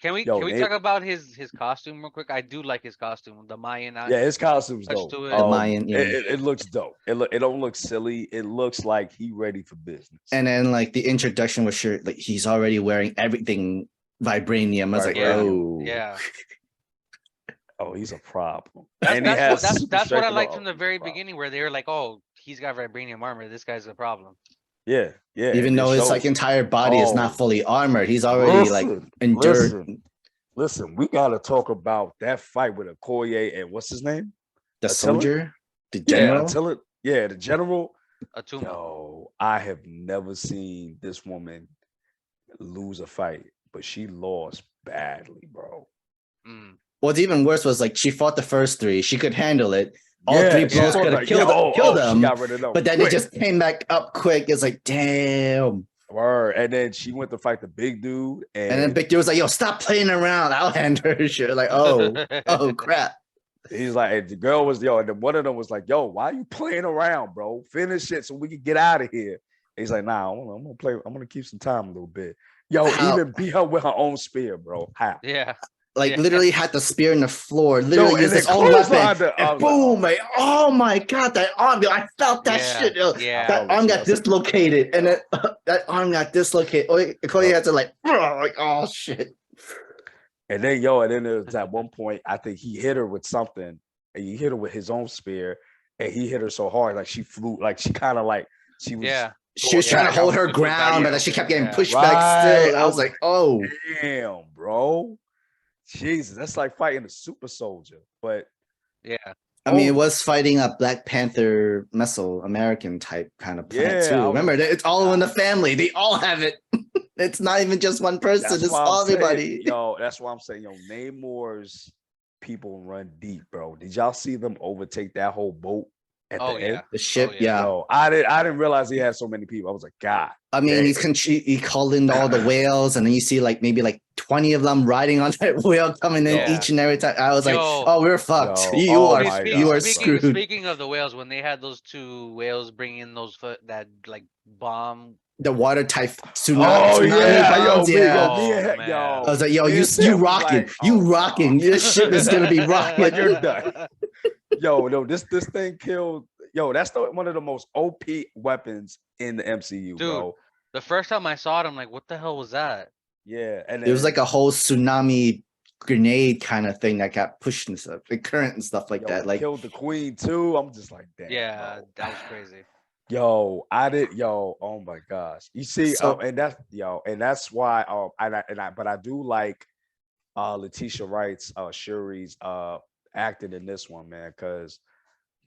Can we talk about his costume real quick? I do like his costume, the Mayan. His costume's dope. The Mayan, it looks dope. It don't look silly. It looks like he ready for business. And then like the introduction was sure like he's already wearing everything vibranium. I was like, oh, he's a problem. That's what I liked from the very beginning, where they were like, oh, he's got vibranium armor. This guy's a problem. Yeah. Even though his like entire body is not fully armored, he's already like endured. Listen, we gotta talk about that fight with Okoye and what's his name? The soldier, the general. The general. Atuma. Yo, I have never seen this woman lose a fight, but she lost badly, bro. What's even worse was like she fought the first three. She could handle it. All three blows could have killed them. But then it just came back up quick. It's like, damn. Word. And then she went to fight the big dude. And then big dude was like, yo, stop playing around. I'll hand her shit. Like, oh crap. He's like, the girl was, and then one of them was like, yo, why are you playing around, bro? Finish it so we can get out of here. He's like, nah, I'm gonna play. I'm gonna keep some time a little bit. Yo, even beat her with her own spear, bro. How? Yeah. Like literally had the spear in the floor. Literally used his own weapon. And boom! Like, oh my god, that arm! Yo, I felt that shit. Yo. Yeah. That arm got dislocated, and then that arm got dislocated. Okoye had to like, oh shit. And then there was at one point, I think he hit her with something, and he hit her with his own spear, and he hit her so hard, like she flew, like she kind of like she was. Yeah. She was trying to Yeah. hold her Which was ground, but bad. then she kept getting Yeah. pushed back still. Right. I was like, oh. Damn, bro. Jesus, that's like fighting a super soldier. But Yeah. I mean, oh, it was fighting a Black Panther Mesoamerican type kind of plant yeah, too. Remember, like, it's all in the nah. family. They all have it. It's not even just one person. That's It's why I'm all saying, everybody. yo, that's why I'm saying, yo, Namor's people run deep, bro. Did y'all see them overtake that whole boat at Oh the end? yeah. The ship, Oh, yeah. Yo, I didn't realize he had so many people. I was like, God. I mean, damn. he called in all the whales, and then you see like maybe like 20 of them riding on that whale coming in Yeah. each and every time. I was like, Yo. oh, we're fucked. Yo, You oh are my you God, are bro. screwed. Speaking of the whales, when they had those 2 whales bringing in those that like bomb. The water type Oh tsunami yeah, bombs, yeah. me Oh, and man. I was like, yo, me you and Sam was rocking, like, you oh, no. rocking. This ship is gonna be rocking. Like you're done. Yo, no, this thing killed. Yo, that's one of the most OP weapons in the MCU, Dude, bro. the first time I saw it, I'm like, what the hell was that? Yeah, and It was then like a whole tsunami grenade kind of thing that got pushed and stuff, the current and stuff like yo, that. it Like, killed the queen too. I'm just like, damn, Yeah, bro. that was crazy. Yo, oh my gosh. You see, So- and that's why, but I do like Letitia Wright's Shuri's acting in this one, man, because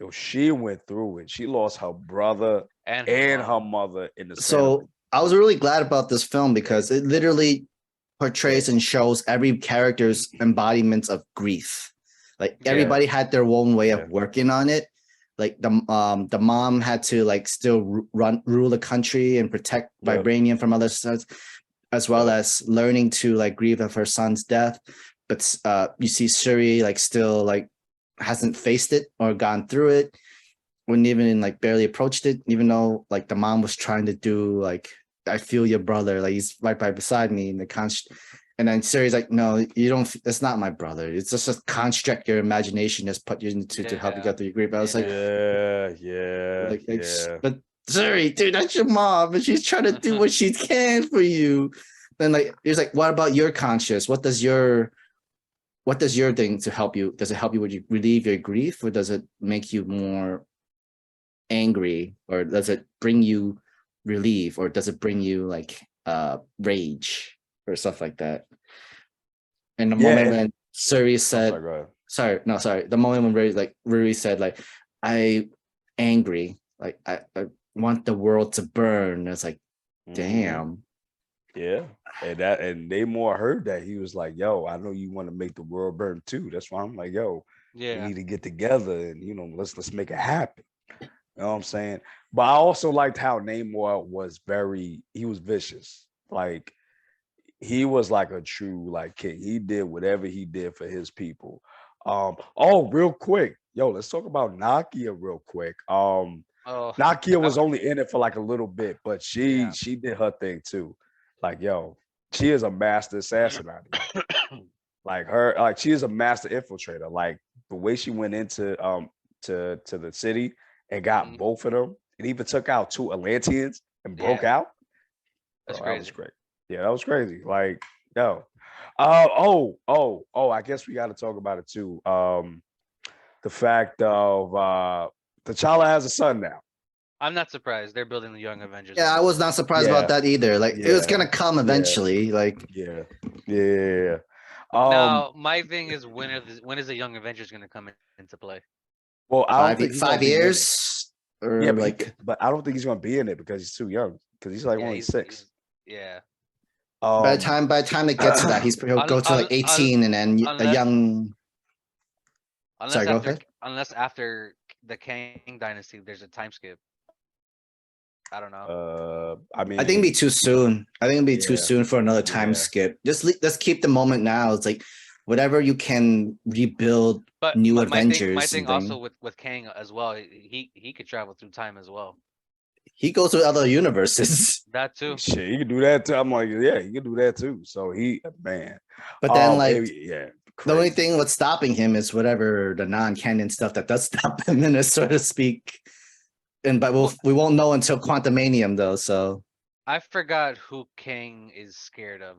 yo, she went through it. She lost her brother And and mom. her mother in the so I was really glad about this film because it literally portrays and shows every character's embodiments of grief. Like Yeah. everybody had their own way Yeah. of working on it. Like the mom had to like still rule the country and protect Yep. vibranium from other sons, as well Yep. as learning to like grieve of her son's death. But you see Shuri like still like hasn't faced it or gone through it, wouldn't even like barely approached it, even though like the mom was trying to do like, I feel your brother, like he's right by beside me in the and then Shuri's like, no, you don't, it's not my brother. It's just a construct your imagination has put you into to help you get through your grief. I was like, but Shuri, dude, that's your mom, and she's trying to do what she can for you. Then like he's like, what about your conscience? What does your thing to help you? Does it help you with you relieve your grief, or does it make you more angry, or does it bring you relief, or does it bring you like rage or stuff like that? And the moment when Shuri said, the moment when Riri said like, I angry, like I want the world to burn. It's like, damn. Yeah. And Namor heard that. He was like, yo, I know you want to make the world burn too. That's why I'm like, yo, we need to get together and let's make it happen. You know what I'm saying? But I also liked how Namor was he was vicious. Like he was like a true like king. He did whatever he did for his people. Real quick. Yo, let's talk about Nakia real quick. Nakia was only in it for like a little bit, but she did her thing too. Like, yo, she is a master assassin out here. Like she is a master infiltrator. Like the way she went into to the city and got both of them, and even took out 2 Atlanteans and broke out. That's crazy. That was crazy. Yeah, that was crazy. Like, yo. I guess we got to talk about it too. The fact of T'Challa has a son now. I'm not surprised. They're building the Young Avengers. Yeah, I was not surprised about that either. Like it was gonna come eventually. Like now, my thing is when is the Young Avengers gonna come into play? Well, I don't think 5 years. Or yeah, but I don't think he's gonna be in it because he's too young. Because he's like only 6. Yeah. By the time it gets to that, he'll go to like 18 and then a young. Unless after the Kang Dynasty, there's a time skip. I don't know. I mean, I think it'd be too soon. I think it'd be too soon for another time skip. Let's keep the moment now. It's like whatever you can rebuild new Avengers. My thing also with Kang as well. He could travel through time as well. He goes to other universes. That too. Shit, he can do that too. I'm like, yeah, he can do that too. So man. But then crazy. The only thing what's stopping him is whatever the non-canon stuff that does stop him in it, so to speak. But we won't know until Quantumanium though. So I forgot who Kang is scared of.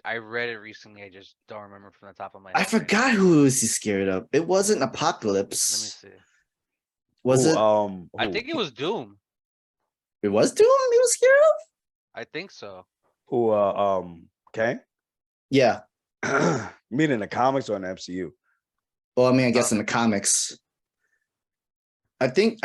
I read it recently. I just don't remember from the top of my I head. Right forgot now. who was he scared of. It wasn't Let me Apocalypse. see. Was Who, it? I who? think it was Doom. It was Doom. He was scared of. I think so. Who? Kang? Yeah. Meaning the comics or in the MCU? Well, I mean, I Uh, guess in the comics. I think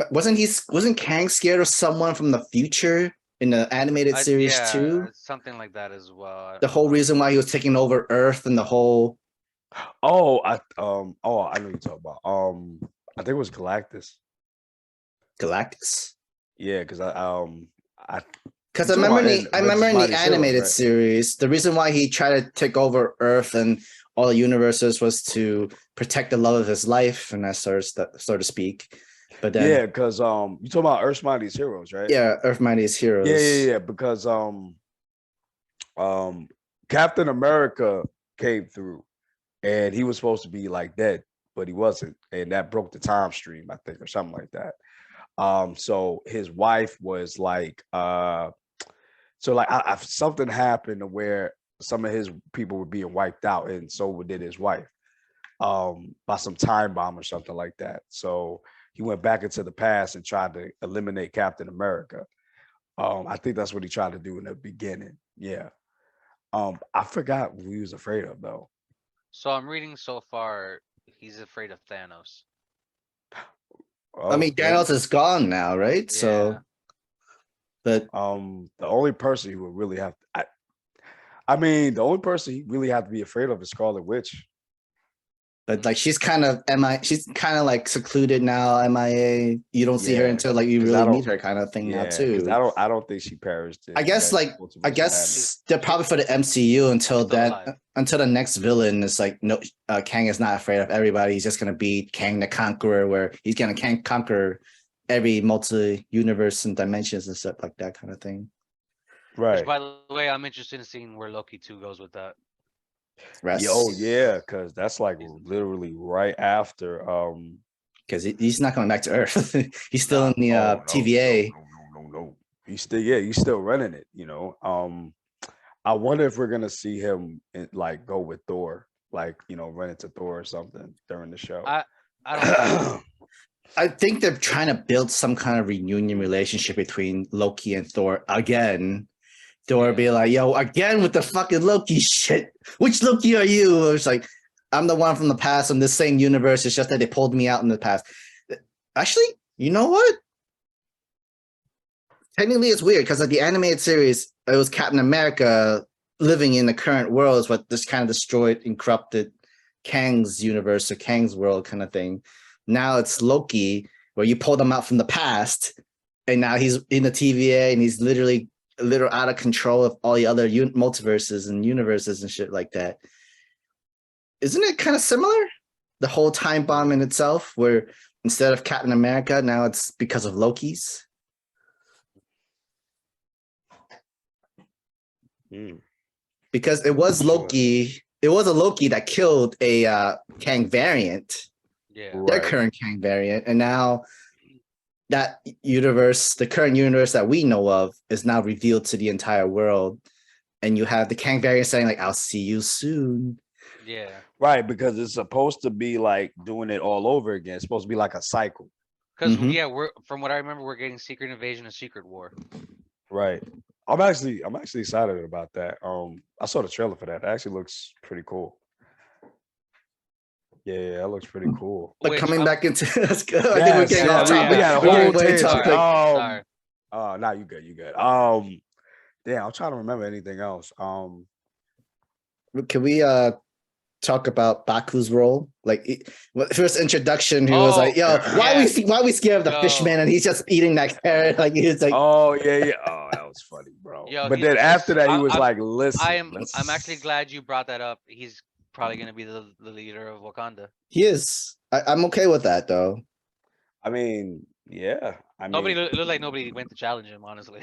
wasn't Kang scared of someone from the future in the animated series too? something like that as well. The whole reason why he was taking over Earth and the whole Oh, I know what you're talking about. I think it was Galactus. Galactus. Yeah, because I Because you I talking remember about in the I remember in the Mightiest Heroes, animated right? series, the reason why he tried to take over Earth and all the universes was to protect the love of his life, and that so to speak. But then, Yeah, because you talking about Earth's Mightiest Heroes, right? yeah, Earth Mightiest Heroes. Yeah. Because Captain America came through, and he was supposed to be like dead, but he wasn't, and that broke the time stream, I think, or something like that. So his wife was like, so like something happened to where some of his people were being wiped out, and so did his wife, by some time bomb or something like that. So he went back into the past and tried to eliminate Captain America. I think that's what he tried to do in the beginning. Yeah. I forgot what he was afraid of though. So I'm reading so far. He's afraid of Thanos. I mean, Okay. Thanos is gone now, right? Yeah. So, but The only person who would really have, I mean, the only person he really have to be afraid of is Scarlet Witch. like she's kind of she's kind of like secluded now, MIA. You don't see her Yeah, until like you 'cause really need her kind of thing now Yeah, because too. I don't think she perished. I guess like I guess they're probably for the MCU until She's still that alive. until the next villain is like no Kang is not afraid of everybody. He's just gonna be Kang the Conqueror, where he's gonna conquer every multi-universe and dimensions and stuff like that kind of thing. Right. Which, by the way, I'm interested in seeing where Loki 2 goes with that. Yeah, because that's like literally right after because he's not coming back to Earth. He's still Nah. in the TVA. No. He's still running it, you know. I wonder if we're gonna see him like go with Thor, like run into Thor or something during the show. I don't. I think they're trying to build some kind of reunion relationship between Loki and Thor again. Thor be like, yo, again with the fucking Loki shit. Which Loki are you? It's like, I'm the one from the past. I'm the same universe. It's just that they pulled me out in the past. Actually, you know what? Technically, it's weird because like the animated series, it was Captain America living in the current world is what this kind of destroyed and corrupted Kang's universe or Kang's world kind of thing. Now it's Loki, where you pulled him out from the past, and now he's in the TVA and he's literally a little out of control of all the other multiverses and universes and shit like that. Isn't it kind of similar? The whole time bomb in itself, where instead of Captain America, now it's because of Loki's. Because it was Loki. It was a Loki that killed a Kang variant. Yeah. Their current Kang variant, and now that universe, the current universe that we know of, is now revealed to the entire world. And you have the Kang variant saying like, "I'll see you soon." Yeah. Right, because it's supposed to be like doing it all over again. It's supposed to be like a cycle. Because we're from what I remember, we're getting Secret Invasion and Secret War. Right. I'm actually excited about that. I saw the trailer for that. It actually looks pretty cool. Yeah, that looks pretty cool. But coming back into that's good. Yes, I think we're getting off topic. We got a We're whole getting way tangent. topic. Oh, no, you good. Damn, I'm trying to remember anything else. Can we talk about Baku's role? Like first introduction, he was like, "Yo, why we scared of the fishman?" And he's just eating that carrot. Like he's like, "Oh yeah. Oh, that was funny, bro." But then after that, he was like, "Listen, I'm actually glad you brought that up. He's probably gonna be the leader of Wakanda. He is. I'm okay with that though. I mean, yeah. I mean, it looked like nobody went to challenge him, honestly.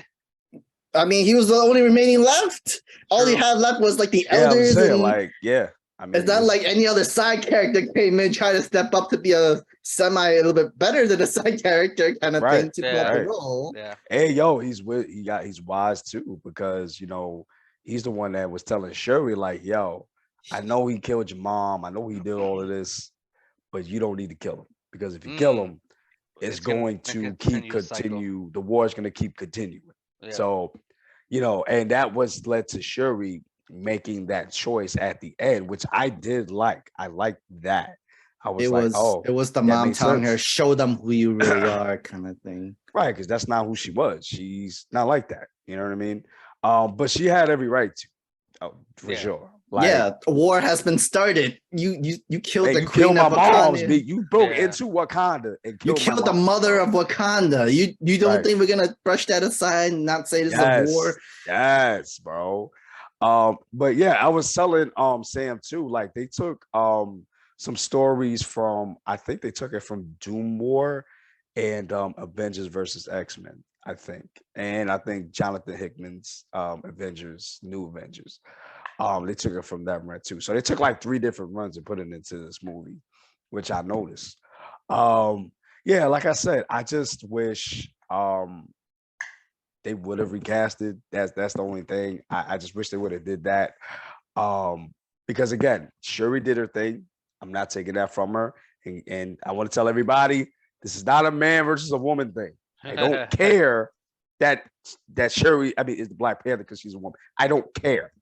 I mean, he was the only remaining left. All he had left was like the elders. I mean, it's not like any other side character came in trying to step up to be a little bit better than a side character kind of thing to play the role. Yeah. Hey, yo, he's wise too, because he's the one that was telling Shuri, like, yo, I know he killed your mom. I know he did all of this, but you don't need to kill him because if you kill him, it's gonna going to continue the cycle. the war is going to keep continuing. Yeah. So, and that was led to Shuri making that choice at the end, which I did like. I liked that. I was It like, was oh, it was the that mom makes telling her, sense. show them who you really are, kind of thing. Right, because that's not who she was. She's not like that. You know what I mean? But she had every right to, for Yeah. sure. Like, Yeah, a war has been started. You killed man, the you queen killed of my mom's Wakanda. beat. You broke Yeah. into Wakanda and You killed my killed the mom, mother bro. of Wakanda. You don't Right. think we're gonna brush that aside and not say this is a war? Yes, bro. But yeah, I was telling Sam too. Like they took some stories from, I think they took it from Doom War and Avengers versus X-Men, I think. And I think Jonathan Hickman's Avengers, New Avengers. They took it from that run too. So they took like 3 different runs and put it into this movie, which I noticed. Yeah, like I said, I just wish they would have recasted. That's the only thing. I just wish they would have did that. Because again, Shuri did her thing. I'm not taking that from her. And I want to tell everybody, this is not a man versus a woman thing. I don't care that Shuri, I mean, is the Black Panther because she's a woman. I don't care.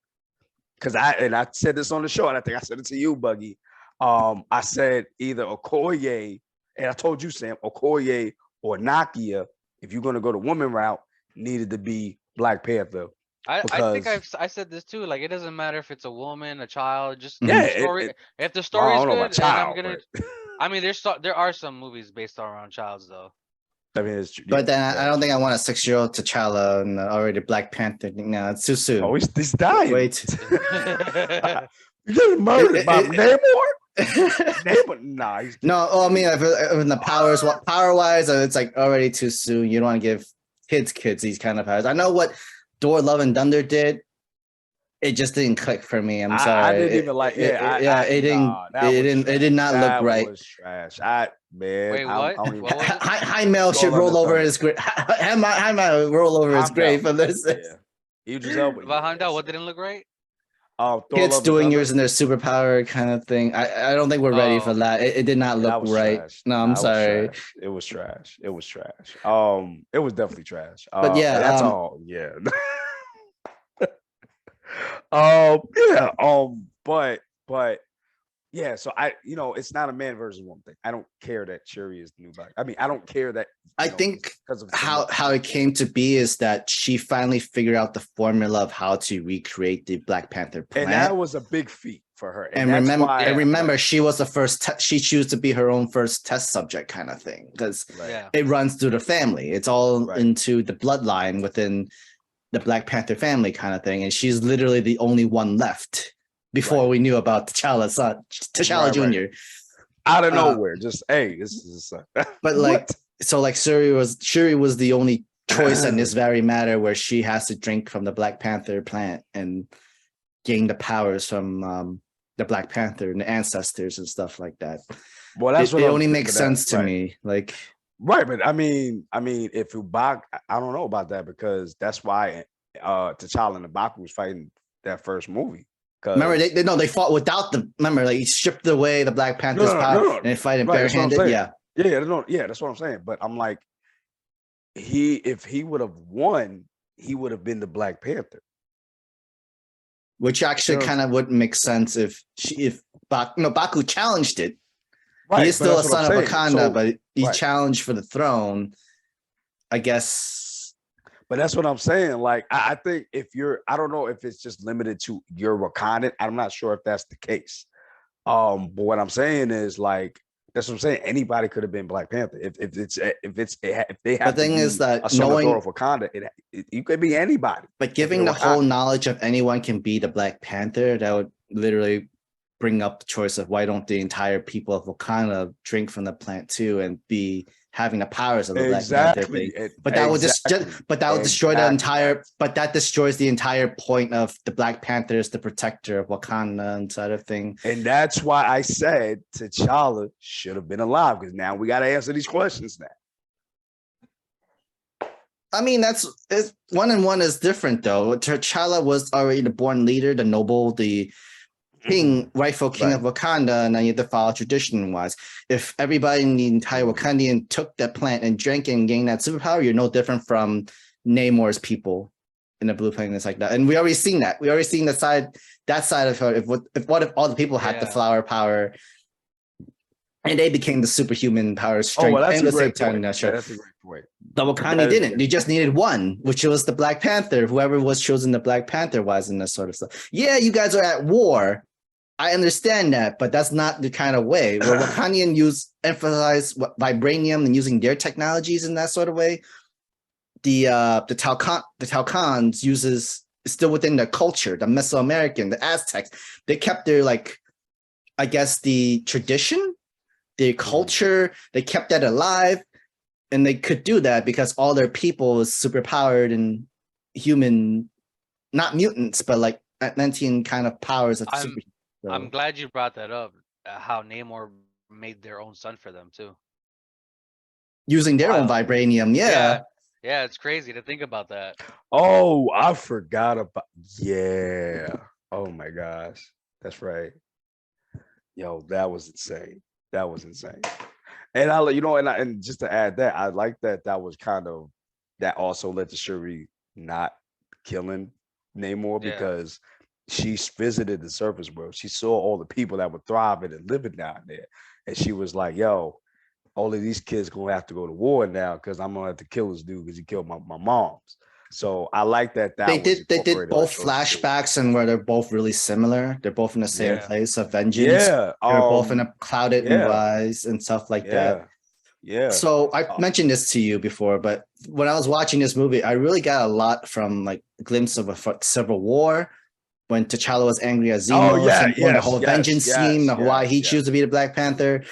Because I said this on the show, and I think I said it to you, Buggy. I said either Okoye, and I told you, Sam, Okoye or Nakia, if you're gonna go the woman route, needed to be Black Panther. I think Because I said this too. Like it doesn't matter if it's a woman, a child, just yeah, if the well, I story's don't know about good, and I'm child, gonna. but I mean, there are some movies based around childs though. I mean, it's But then I yeah. don't think I want a 6-year-old T'Challa and already Black Panther. No, it's too soon. Oh, he's dying. Wait. You're getting murdered by Namor. Namor? Nah, he's no. Oh, I mean, if the power wise, it's like already too soon. You don't want to give kids these kind of powers. I know what Thor: Love and Thunder did. It just didn't click for me. I'm sorry. I didn't even like. It did not look right. That was trash. Man, Wait, what? I don't even. What was it? Heimel should roll over his grave. Heimel roll over his grave for this. Yeah. Idris Elba. About Heimdall, what didn't look right? Kids doing yours and their superpower kind of thing. I don't think we're ready for that. It did not look right. Trash. No, I'm sorry. It was trash. It was definitely trash. But yeah, that's all. Yeah. But yeah, so it's not a man versus woman thing. I don't care that Shuri is the new Black. I mean, I don't care that. I think because of how it came to be is that she finally figured out the formula of how to recreate the Black Panther plant, and that was a big feat for her. And remember, she was the first. She chose to be her own first test subject, kind of thing, because it runs through the family. It's all into the bloodline within the Black Panther family, kind of thing. And she's literally the only one left before we knew about T'Challa's son, T'Challa Jr. Out of nowhere, just this is but like so like Shuri was the only choice in this very matter where she has to drink from the Black Panther plant and gain the powers from the Black Panther and the ancestors and stuff like that. Well, that's it only makes sense to me. Like but I mean, if Ubak, I don't know about that because that's why T'Challa and M'Baku was fighting that first movie. Remember, they fought without the. Remember, like he stripped away the Black Panther's power and they fight barehanded. That's what I'm saying. But I'm like, if he would have won, he would have been the Black Panther. Which actually kind of wouldn't make sense if Baku challenged it. Right, he is still a son of Wakanda, but he challenged for the throne. I guess. But that's what I'm saying. Like, I think I don't know if it's just limited to your Wakandan. I'm not sure if that's the case. But what I'm saying is like, that's what I'm saying. Anybody could have been Black Panther. If they have the thing is that a son of Wakanda, you could be anybody. But giving the whole knowledge of anyone can be the Black Panther, that would literally bring up the choice of why don't the entire people of Wakanda drink from the plant too and be having the powers of the Black Panther thing. But that would destroy the entire. But that destroys the entire point of the Black Panther is the protector of Wakanda and sort of thing. And that's why I said T'Challa should have been alive because now we got to answer these questions now. I mean, it's 1 and 1 is different though. T'Challa was already the born leader, the noble, the king, rightful king of Wakanda, and then you have to follow tradition wise. If everybody in the entire Wakandian took that plant and drank it and gained that superpower, you're no different from Namor's people in the blue planets like that. And we already seen that. We already seen that side of her. If all the people had the flower power and they became the superhuman power strength that's and a the same great time point. in that show. That's a great point. The Wakanda didn't. You just needed one, which was the Black Panther. Whoever was chosen the Black Panther was in this sort of stuff. Yeah, you guys are at war. I understand that, but that's not the kind of way where Wakandian emphasize vibranium and using their technologies in that sort of way. The Talcons uses still within their culture, the Mesoamerican, the Aztecs. They kept their I guess the tradition, their culture. They kept that alive, and they could do that because all their people is superpowered and human, not mutants, but like Atlantean kind of powers of super. So. I'm glad you brought that up. How Namor made their own sun for them too, using their own vibranium. Yeah, it's crazy to think about that. Oh, I forgot about. Yeah. Oh my gosh, that's right. Yo, that was insane. That was insane. And and just to add that, I like that was kind of that also led to Shuri not killing Namor because she visited the surface world. She saw all the people that were thriving and living down there. And she was like, yo, all of these kids gonna have to go to war now because I'm gonna have to kill this dude because he killed my moms. So I like that. They did both flashbacks and where they're both really similar. They're both in the same place of vengeance. Yeah. They're both in a clouded and rise and stuff like that. Yeah. So I mentioned this to you before, but when I was watching this movie, I really got a lot from a glimpse of a Civil War. When T'Challa was angry at Zemo, the whole vengeance scheme, why he chose to be the Black Panther,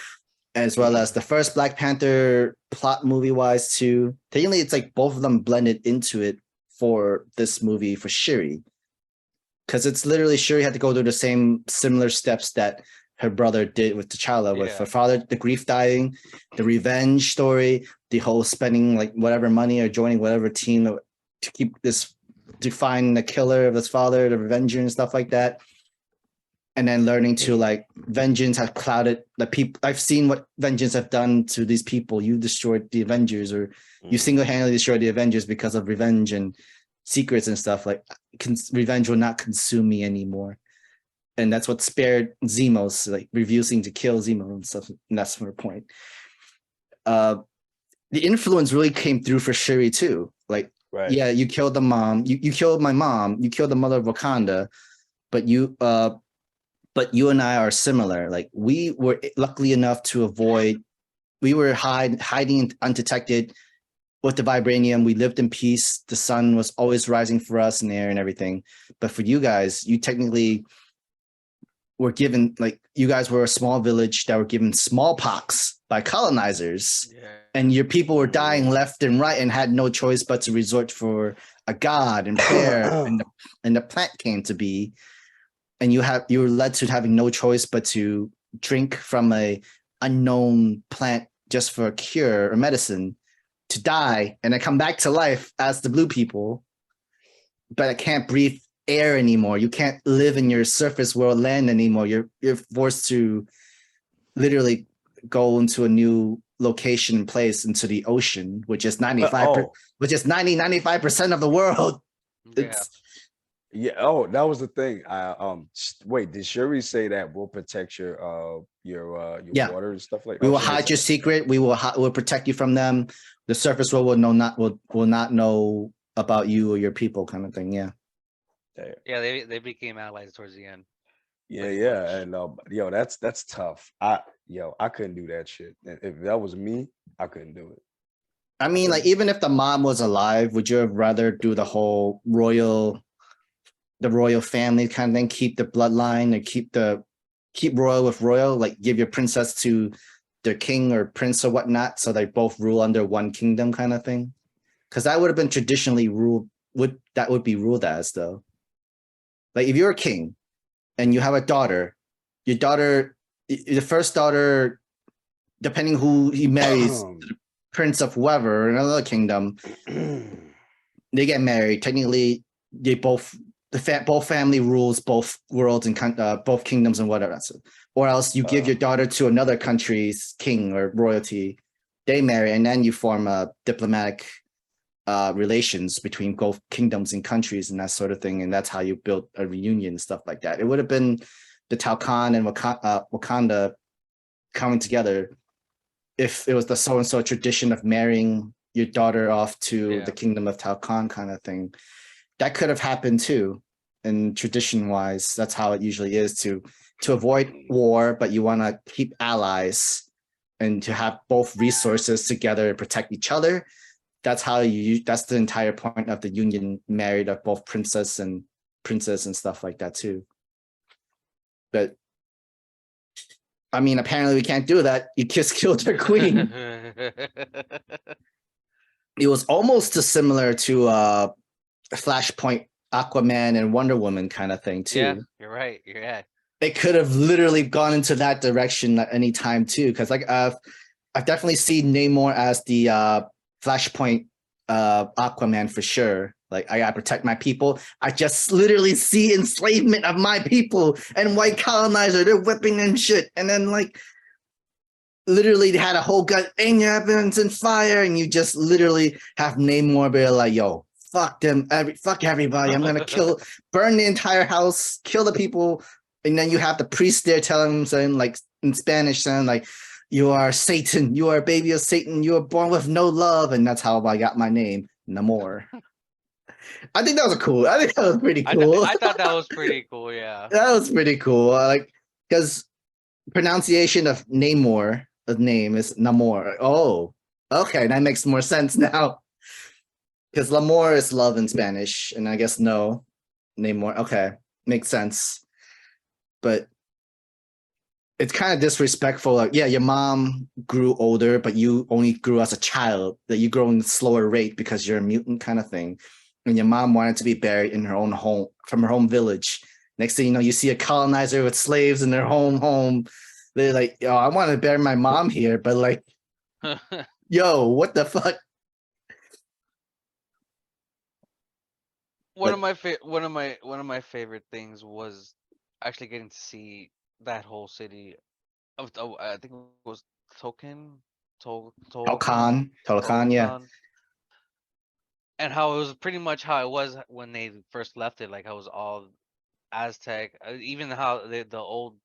as well as the first Black Panther plot movie-wise too. Technically, it's like both of them blended into it for this movie for Shuri. Because it's literally Shuri had to go through the same similar steps that her brother did with T'Challa, with her father, the grief dying, the revenge story, the whole spending whatever money or joining whatever team to keep this, to find the killer of his father, the Revenger and stuff like that. And then learning to vengeance have clouded the people. I've seen what vengeance have done to these people. You destroyed the Avengers, or you single-handedly destroyed the Avengers because of revenge and secrets and stuff. Revenge will not consume me anymore. And that's what spared Zemo's refusing to kill Zemo and stuff. And that's her point. The influence really came through for Shuri too. Yeah, you killed the mom. You killed my mom. You killed the mother of Wakanda. But you and I are similar. We were luckily enough to avoid. We were hiding undetected with the vibranium. We lived in peace. The sun was always rising for us in the air and everything. But for you guys, you technically were given you guys were a small village that were given smallpox by colonizers, and your people were dying left and right and had no choice but to resort for a god and prayer, and the plant came to be, and you were led to having no choice but to drink from a unknown plant just for a cure or medicine, to die and then come back to life as the blue people, but I can't breathe air anymore. You can't live in your surface world land anymore. You're forced to literally go into a new location place, into the ocean, which is 95%, which is 95% of the world. Oh, that was the thing. Wait, did Shuri say that we'll protect your water and stuff like that? We will hide your secret. We'll protect you from them. The surface world will not know about you or your people, kind of thing. Yeah. Yeah, they became allies towards the end. Yeah, and that's tough. I couldn't do that shit. If that was me, I couldn't do it. I mean, even if the mom was alive, would you have rather do the whole royal family kind of thing, keep the bloodline and keep royal with royal, give your princess to their king or prince or whatnot, so they both rule under one kingdom kind of thing? Because that would have been traditionally ruled. That would be ruled as though. If you're a king and you have a daughter, the first daughter, depending who he marries, the prince of whoever, another kingdom, they get married. Technically, they both both family rules both worlds and both kingdoms and whatever. Or else you give your daughter to another country's king or royalty. They marry, and then you form a diplomatic relations between both kingdoms and countries and that sort of thing. And that's how you build a reunion and stuff like that. It would have been the Talcan and Wakanda coming together if it was the so-and-so tradition of marrying your daughter off to the kingdom of Talcan kind of thing. That could have happened too. And tradition-wise, that's how it usually is to avoid war, but you want to keep allies and to have both resources together and protect each other. That's how that's the entire point of the union married of both princess and stuff like that too. But I mean, apparently we can't do that. You just killed their queen. It was almost similar to Flashpoint, Aquaman, and Wonder Woman kind of thing too. Yeah, you're right. You're right. It could have literally gone into that direction at any time too, because like I've definitely seen Namor as the Flashpoint Aquaman for sure. Like, I gotta protect my people. I just literally see enslavement of my people and white colonizer. They're whipping and shit. And then like literally they had a whole gun, aim your weapons and fire, and you just literally have Namor be like, yo, fuck them, fuck everybody. I'm gonna burn the entire house, kill the people. And then you have the priest there telling them, saying like in Spanish, saying like, you are Satan, you are a baby of Satan, you are born with no love. And that's how I got my name, Namor. I think that was cool. I think that was pretty cool. I thought that was pretty cool, yeah. That was pretty cool. Like, because pronunciation of Namor, the name is Namor. Oh, okay, that makes more sense now. Because L'amor is love in Spanish, and I guess no, Namor. Okay, makes sense. But it's kind of disrespectful. Like, yeah, your mom grew older, but you only grew as a child. That you grow in a slower rate because you're a mutant kind of thing. And your mom wanted to be buried in her own home, from her home village. Next thing you know, you see a colonizer with slaves in their home. They're like, yo, I want to bury my mom here, but like, yo, what the fuck? One of my favorite things was actually getting to see that whole city of I think it was Tolkien, yeah. And how it was pretty much how it was when they first left it, like how it was all Aztec, even how the old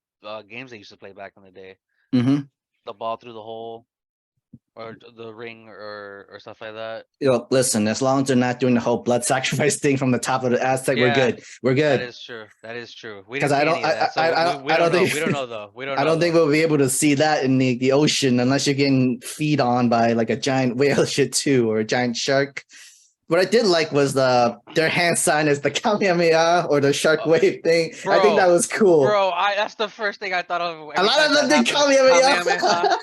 games they used to play back in the day. Mm-hmm. The ball through the hole, or the ring, or stuff like that. Yo, listen, as long as they're not doing the whole blood sacrifice thing from the top of the Aztec, we're good. We're good. That is true. Because I don't think we don't know though. I don't think we'll be able to see that in the ocean unless you're getting feed on by like a giant whale shit too, or a giant shark. What I did like was their hand sign is the Kamehameha or the shark wave thing. Bro, I think that was cool. Bro, that's the first thing I thought of. A lot of them did Kamehameha.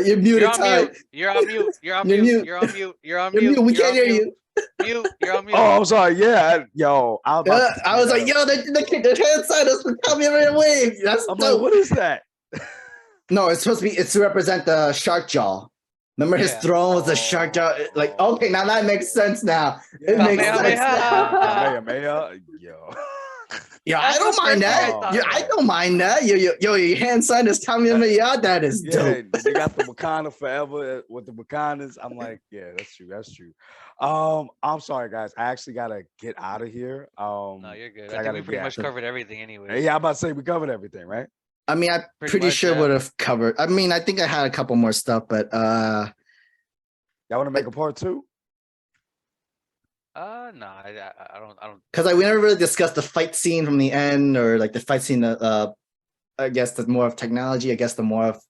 You're muted. You're on mute. You're on mute. You're on mute. You're on mute. We can't hear you. Mute. You're on mute. Oh, I'm sorry. Yeah, yo, I was like, yo, the hand sign is the Kamehameha wave. That's I'm like, what is that? No, it's supposed to be. It's to represent the shark jaw. Remember his throne was a shark jaw. Like, okay, now that makes sense. Now it makes sense. Yo. Yeah, I don't mind that. I don't mind that. Yo, your hand sign is Kamehameha. That is dope. They got the Wakanda Forever with the Wakandas. I'm like, yeah, that's true. That's true. I'm sorry, guys. I actually gotta get out of here. No, you're good. I think we pretty much covered everything anyway. Yeah, I'm about to say we covered everything, right? I mean, I'm pretty sure would have covered. I mean, I think I had a couple more stuff, but y'all want to make a part 2? No, I don't. Because we never really discussed the fight scene from the end, or like the fight scene. I guess the more of technology. I guess the more of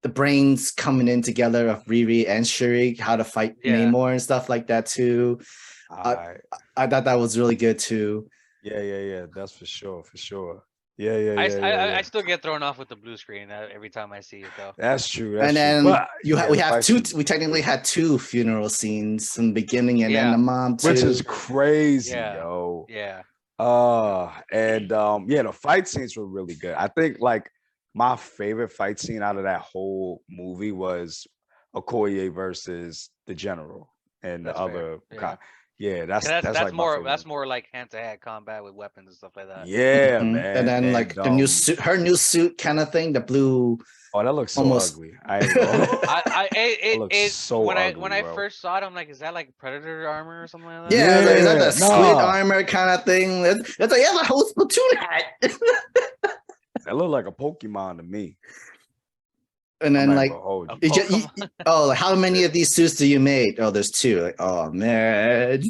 the brains coming in together of Riri and Shuri, how to fight Namor and stuff like that too. I thought that was really good too. Yeah. That's for sure. I still get thrown off with the blue screen every time I see it though. That's true. And then we have two. We technically had 2 funeral scenes in the beginning, and then the mom too, which is crazy, yo. Yeah. The fight scenes were really good. I think like my favorite fight scene out of that whole movie was Okoye versus the General. and the That's fair. other. Yeah. Yeah, that's That's like my favorite. that's more like hand-to-hand combat with weapons and stuff like that. Yeah, Mhm. man. And then like the new suit, her new suit kind of thing, the blue. Oh, that looks so Almost- ugly. I ain't gonna. It looks it so when ugly, I bro. first saw it, I'm like, is that like Predator armor or something like that? Yeah, I was like, is that Yeah, the squid nah. armor kind of thing? It's like, yeah, the whole Splatoon hat. That looked like a Pokemon to me. And I'm then not like, gonna hold you. you just, Pokemon. oh, like, how many of these suits do you make? Oh, there's 2. Like, oh man.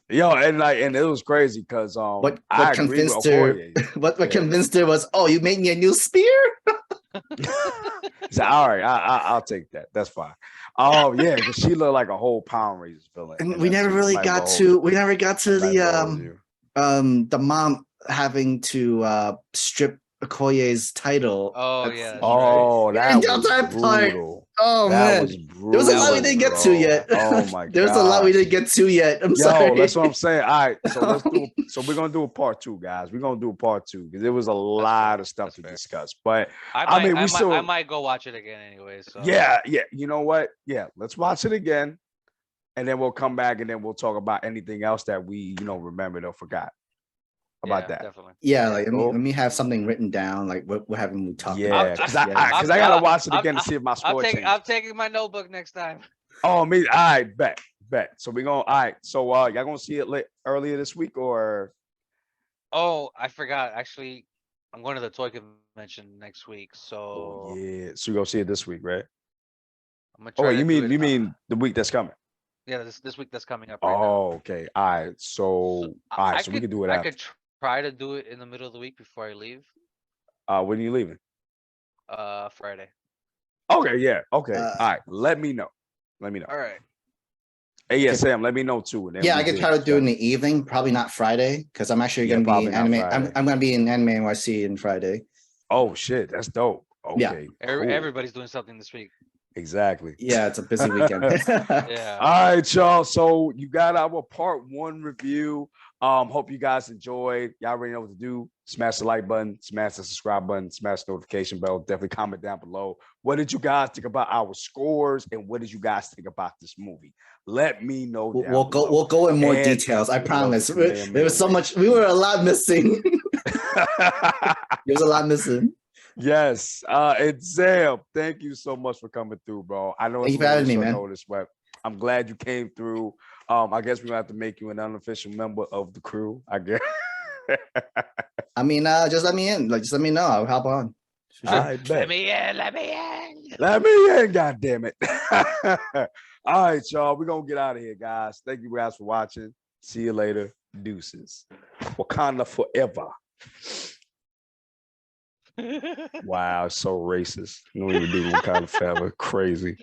Yo, and it was crazy because What I agree with convinced her? Okoye. What Yeah. convinced her was, oh, you made me a new spear? So, all right, I'll take that. That's fine. Oh yeah, because she looked like a whole Power Rangers villain. And in we that never suit. really Might got well to. We never got to hold- might well hold you. the mom having to strip Okoye's title. Oh That's- yeah. That's Oh, Yeah, that that was part. brutal. Oh That man, was brutal. there was a lot we was didn't get to bro. yet. Oh my There was a lot we gosh. didn't get to yet. I'm Yo, sorry. that's what I'm saying. All right, so let's do. So we're gonna do a part 2, guys. We're gonna do a part 2 because there was a lot of stuff That's to fair. discuss. But I mean, we still. might go watch it again anyway. So Yeah. You know what? Yeah, let's watch it again, and then we'll come back and then we'll talk about anything else that we remembered or forgot about that. definitely. Yeah, like Cool. let me have something written down. Like what haven't we talked Yeah, about? because just yet? I gotta watch it again to see if my score I'm changed. taking my notebook next time. Oh, me. All right, bet. So we're gonna. All right. So y'all gonna see it earlier this week or? Oh, I forgot. Actually, I'm going to the toy convention next week, Oh so yeah. So you gonna see it this week, right? I'm gonna Oh, try wait, to you do mean it. the week that's coming? Yeah, this week that's coming up right now. Oh, okay. All right. So So all right. So we can do it I after. could try to do it in the middle of the week before I leave. When are you leaving? Friday. Okay. Yeah. Okay. Uh, All right. Let me know. Let me know. All right. Hey, yeah, Okay. Sam. Let me know too. And then Yeah, we I could can try to do it in discuss. the evening. Probably not Friday because I'm actually Yeah, going to be probably in not anime. Friday. I'm going to be in Anime NYC in Friday. Oh shit, that's dope. Yeah. Okay. Cool. Everybody's doing something this week. Exactly. Yeah, it's a busy weekend. Yeah. All right, y'all. So you got our part 1 review. Hope you guys enjoyed. Y'all already know what to do. Smash the like button, smash the subscribe button, smash the notification bell. Definitely comment down below. What did you guys think about our scores, and what did you guys think about this movie? Let me know. Down We'll below. go. We'll go in more And details. I promise. welcome to There was so much. We were a lot missing. There was a lot missing. Yes. And Sam, thank you so much for coming through, bro. I know Thank it's you for having me, short man. notice, but I'm glad you came through. I guess we're gonna have to make you an unofficial member of the crew, I guess. I mean, just let me in. Like, just let me know. I'll hop on. For sure. I bet. Let me in. Let me in. Let me in, God damn it. All right, y'all. We're gonna get out of here, guys. Thank you guys for watching. See you later. Deuces. Wakanda forever. Wow, so racist. You don't even do Wakanda forever. Crazy.